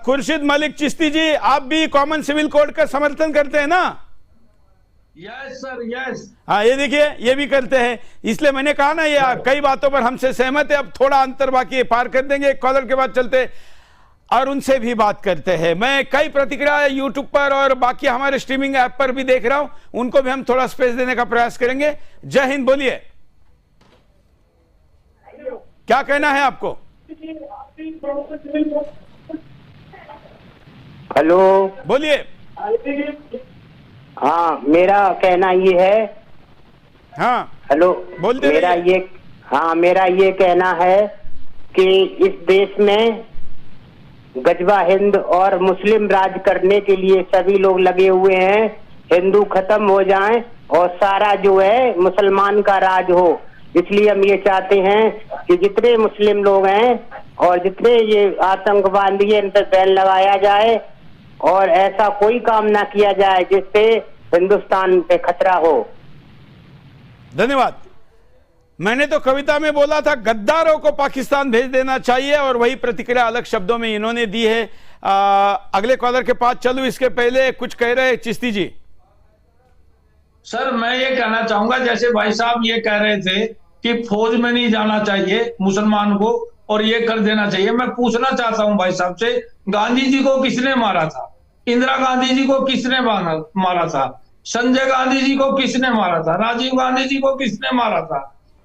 खुर्शीद मलिक चिश्ती जी, आप भी कॉमन सिविल कोड का समर्थन करते हैं ना? Yes sir, yes. हाँ, ये देखिए, ये भी करते हैं, इसलिए मैंने कहा ना ये कई बातों पर हमसे सहमत है। अब थोड़ा अंतर बाकी है, पार कर देंगे, एक कॉलर के बाद चलते और उनसे भी बात करते हैं। मैं कई प्रतिक्रिया यूट्यूब पर और बाकी हमारे स्ट्रीमिंग ऐप पर भी देख रहा हूं, उनको भी हम थोड़ा स्पेस देने का प्रयास करेंगे। जय हिंद, बोलिए, क्या कहना है आपको? हेलो, बोलिए। हाँ, मेरा कहना ये है। हाँ, हेलो, बोलते मेरा ये कहना है कि इस देश में गजवा हिंद और मुस्लिम राज करने के लिए सभी लोग लगे हुए हैं। हिंदू खत्म हो जाएं और सारा जो है मुसलमान का राज हो। इसलिए हम ये चाहते हैं कि जितने मुस्लिम लोग हैं और जितने ये आतंकवादी हैं, इन पर बैन लगाया जाए और ऐसा कोई काम ना किया जाए जिससे हिंदुस्तान पे खतरा हो। धन्यवाद। मैंने तो कविता में बोला था गद्दारों को पाकिस्तान भेज देना चाहिए, और वही प्रतिक्रिया अलग शब्दों में इन्होंने दी है। अगले कॉलर के पास चलूं, इसके पहले कुछ कह रहे चिश्ती जी। सर, मैं ये कहना चाहूंगा, जैसे भाई साहब ये कह रहे थे कि फौज में नहीं जाना चाहिए मुसलमान को और ये कर देना चाहिए। मैं पूछना चाहता हूं भाई साहब से, गांधी जी को किसने मारा था? इंदिरा गांधी जी को किसने मारा था? संजय गांधी जी को किसने मारा था? राजीव गांधी जी को किसने मारा था?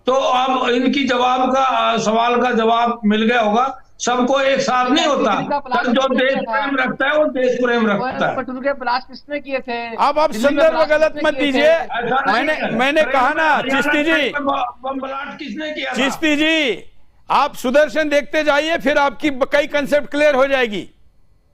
तो अब इनकी सवाल का जवाब मिल गया होगा। सबको एक साथ नहीं होता, जो देश प्रेम रखता है वो देश प्रेम रखता है। पटुल के ब्लास्ट किसने किए थे? अब आप संदर्भ गलत मत दीजिए। मैंने कहा ना चिश्ती जी, ब्लास्ट किसने किया? चिश्ती जी, आप सुदर्शन देखते जाइए, फिर आपकी कई कंसेप्ट क्लियर हो जाएगी।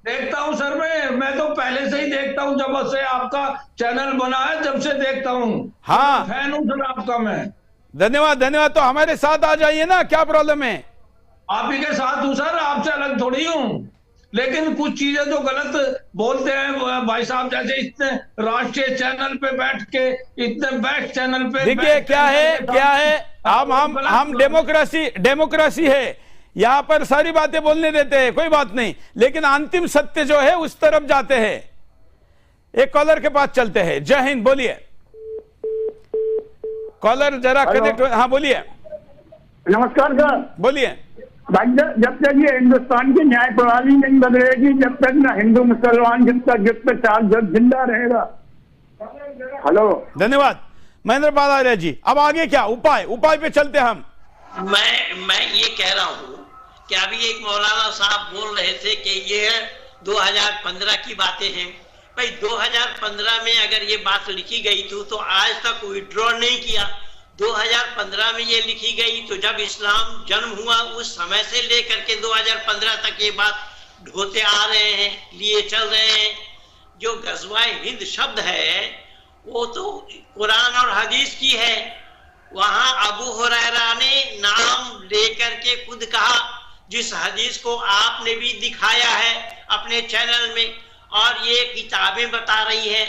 देखता हूं सर, मैं तो पहले से ही देखता हूं, जब से आपका चैनल बना है जब से देखता हूं। हाँ, फैन हूं सर आपका मैं। धन्यवाद, धन्यवाद। तो हमारे साथ आ जाइए ना, क्या प्रॉब्लम है? आप ही के साथ हूं सर, आपसे अलग थोड़ी हूं। लेकिन कुछ चीजें जो गलत बोलते हैं भाई साहब, जैसे इतने राष्ट्रीय चैनल पे बैठ के, इतने बेस्ट चैनल पे देखिए क्या है हम डेमोक्रेसी है, यहां पर सारी बातें बोलने देते हैं, कोई बात नहीं, लेकिन अंतिम सत्य जो है उस तरफ जाते हैं। एक कॉलर के पास चलते हैं। जय हिंद, बोलिए। कॉलर जरा कनेक्ट। हाँ, बोलिए। नमस्कार सर, बोलिए। भाई, जब तक ये हिंदुस्तान की न्याय प्रणाली नहीं बदलेगी, जब तक ना हिंदू मुसलमान जिस पर चार जिंदा रहेगा। हेलो, धन्यवाद महेंद्र पाल आर्य जी। अब आगे क्या उपाय पे चलते हम। मैं ये कह रहा हूं कि अभी एक मौलाना साहब बोल रहे थे कि ये 2015 की बातें हैं। भाई 2015 में अगर ये बात लिखी गई थी तो आज तक विड्रॉ नहीं किया। 2015 में ये लिखी गई, तो जब इस्लाम जन्म हुआ उस समय से लेकर के 2015 तक ये बात ढोते आ रहे हैं, लिए चल रहे हैं। जो गज़वाए हिंद शब्द है वो तो कुरान और हदीस की है। वहां अबू हुरैरा ने नाम लेकर के खुद कहा, जिस हदीस को आपने भी दिखाया है अपने चैनल में, और ये किताबें बता रही है।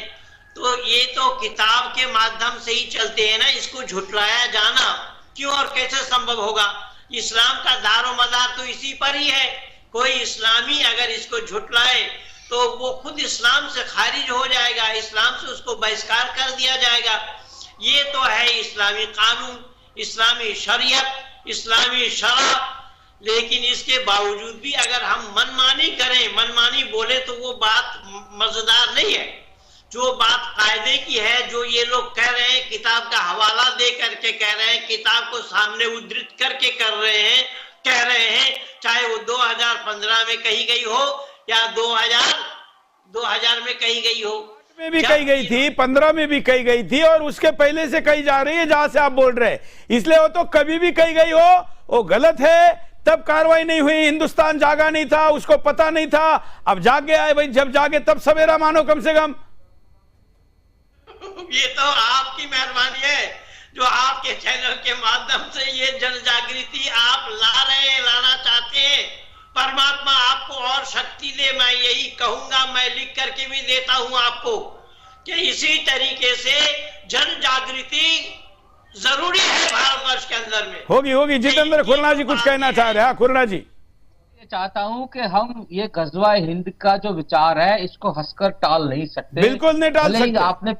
तो ये तो किताब के माध्यम से ही चलते हैं ना, इसको झुटलाया जाना क्यों और कैसे संभव होगा? इस्लाम का दारो मदार तो इसी पर ही है। कोई इस्लामी अगर इसको झुटलाए तो वो खुद इस्लाम से खारिज हो जाएगा, इस्लाम से उसको बहिष्कार कर दिया जाएगा। ये तो है इस्लामी कानून, इस्लामी शरीयत, इस्लामी शरअ। लेकिन इसके बावजूद भी अगर हम मनमानी करें, मनमानी बोले, तो वो बात मजेदार नहीं है। जो बात कायदे की है, जो ये लोग कह रहे हैं, किताब का हवाला दे करके कह रहे हैं, किताब को सामने उद्धृत करके कह रहे हैं, चाहे वो 2015 में कही गई हो या 2000 में कही गई हो, में भी कही गई थी, 15 में भी कही गई थी, और उसके पहले से कही जा रही है जहां से आप बोल रहे हैं। इसलिए वो तो कभी भी कही गई हो वो गलत है। तब कार्रवाई नहीं हुई, हिंदुस्तान जागा नहीं था, उसको पता नहीं था। अब जाग गया है भाई, जब जागे तब सवेरा मानो कम से कम। ये तो आपकी मेहरबानी है जो आपके चैनल के माध्यम से ये जन जागृति आप लाना चाहते हैं। परमात्मा आपको और शक्ति दे, मैं यही कहूंगा। मैं लिख करके भी देता हूं आपको कि इसी तरीके से जन जागृति जरूरी है भारतवर्ष के अंदर में। होगी। जितेंद्र खुराना जी कुछ कहना चाह रहे हैं। खुराना जी, चाहता हूं कि हम ये गज़वा हिंद का जो विचार है इसको हंसकर टाल नहीं सकते। बिल्कुल नहीं टाल सकते। आपने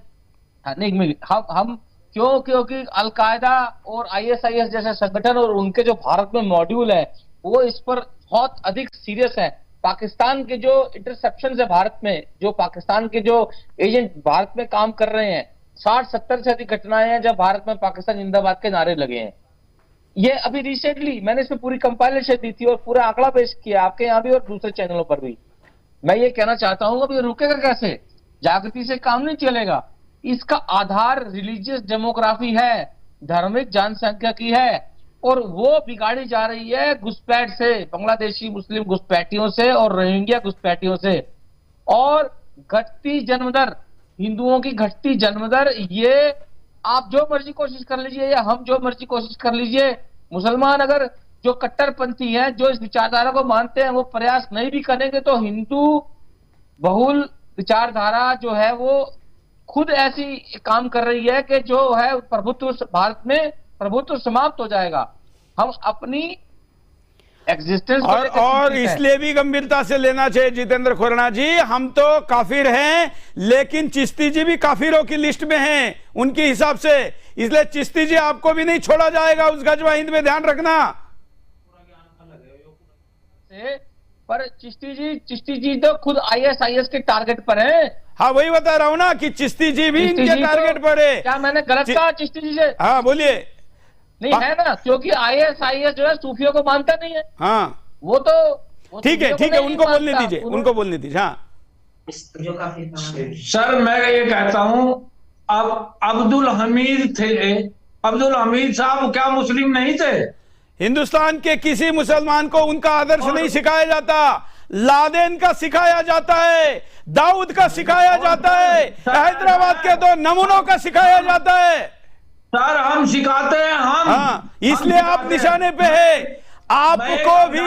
नहीं, हम क्योंकि अलकायदा और ISIS जैसे संगठन और उनके जो भारत में मॉड्यूल है वो इस पर बहुत अधिक सीरियस है। पाकिस्तान के जो इंटरसेप्शन है भारत में, जो पाकिस्तान के जो एजेंट भारत में काम कर रहे हैं, 60-70 से अधिक घटनाएं हैं जब भारत में पाकिस्तान जिंदाबाद के नारे लगे हैं। ये अभी रिसेंटली मैंने इसमें पूरी कंपाइलेशन दी थी और पूरा आंकड़ा पेश किया आपके यहाँ भी और दूसरे चैनलों पर भी। मैं ये कहना चाहता हूँ अभी रुकेगा कैसे? जागृति से काम नहीं चलेगा। इसका आधार रिलीजियस डेमोग्राफी है, धार्मिक जनसंख्या की है, और वो बिगाड़ी जा रही है घुसपैठ से, बांग्लादेशी मुस्लिम घुसपैठियों से और रोहिंग्या घुसपैठियों से। और घटती जन्मदर, हिंदुओं की घटती जन्मदर, ये आप जो मर्जी कोशिश कर लीजिए या हम जो मर्जी कोशिश कर लीजिए, मुसलमान अगर जो कट्टरपंथी हैं, जो इस विचारधारा को मानते हैं, वो प्रयास नहीं भी करेंगे तो हिंदू बहुल विचारधारा जो है वो खुद ऐसी काम कर रही है कि जो है प्रभुत्व, भारत में प्रभुत्व समाप्त हो जाएगा। हम अपनी एग्जिस्टेंस और इसलिए भी गंभीरता से लेना चाहिए जितेंद्र खुराना जी। हम तो काफिर हैं, लेकिन चिश्ती जी भी काफिरों की लिस्ट में हैं उनके हिसाब से, इसलिए चिश्ती जी आपको भी नहीं छोड़ा जाएगा उस गज़वा हिंद में, ध्यान रखना। पर चिश्ती जी तो खुद ISIS के टारगेट पर हैं। हाँ, वही बता रहा हूँ ना कि चिश्ती जी भी इनके टारगेट पर है। क्या मैंने गलत कहा चिश्ती जी से? हाँ बोलिए। नहीं है ना, क्योंकि ISIS जो है सूफियों को मानता नहीं है। हाँ वो तो ठीक है, उनको बोलने दीजिए। हाँ सर, मैं ये कहता हूं, अब अब्दुल हमीद थे, अब्दुल हमीद साहब क्या मुस्लिम नहीं थे? हिंदुस्तान के किसी मुसलमान को उनका आदर्श नहीं सिखाया जाता। लादेन का सिखाया जाता है, दाऊद का सिखाया जाता है, हैदराबाद के 2 नमूनों का सिखाया जाता है। सर हम सिखाते हैं, हम इसलिए आप निशाने पे है। आपको भी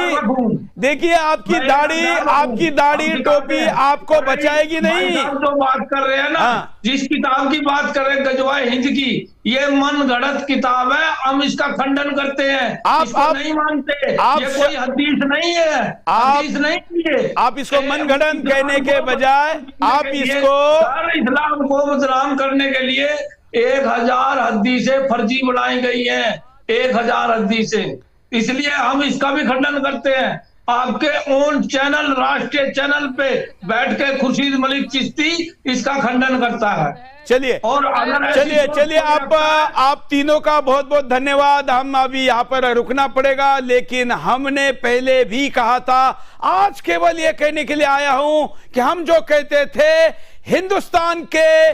देखिए, आपकी दाढ़ी टोपी आपको बचाएगी नहीं। जो बात कर रहे हैं ना, जिस किताब की बात कर रहे हैं गज़वा हिंद की, ये मन गढ़ंत किताब है। हम इसका खंडन करते हैं, आप नहीं मानते। ये कोई हदीस नहीं है, हदीस नहीं है। आप इसको मन गढ़ंत कहने के बजाय आप इसको इस्लाम को बदनाम करने के लिए 1000 हदीसें फर्जी बनाई गई हैं, 1000 हदीसें। इसलिए हम इसका भी खंडन करते हैं। आपके ओन चैनल, राष्ट्रीय चैनल पे बैठ के खुर्शीद मलिक चिश्ती इसका खंडन करता है। चलिए आप तीनों का बहुत बहुत धन्यवाद। हम अभी यहाँ पर रुकना पड़ेगा, लेकिन हमने पहले भी कहा था, आज केवल ये कहने के लिए आया हूं कि हम जो कहते थे हिंदुस्तान के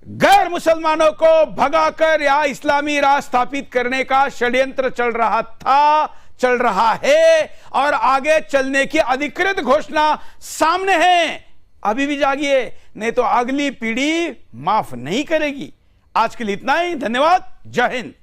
गैर मुसलमानों को भगाकर या इस्लामी राज स्थापित करने का षड्यंत्र चल रहा था, चल रहा है और आगे चलने की अधिकृत घोषणा सामने है। अभी भी जागिए, नहीं तो अगली पीढ़ी माफ नहीं करेगी। आज के लिए इतना ही, धन्यवाद, जय हिंद।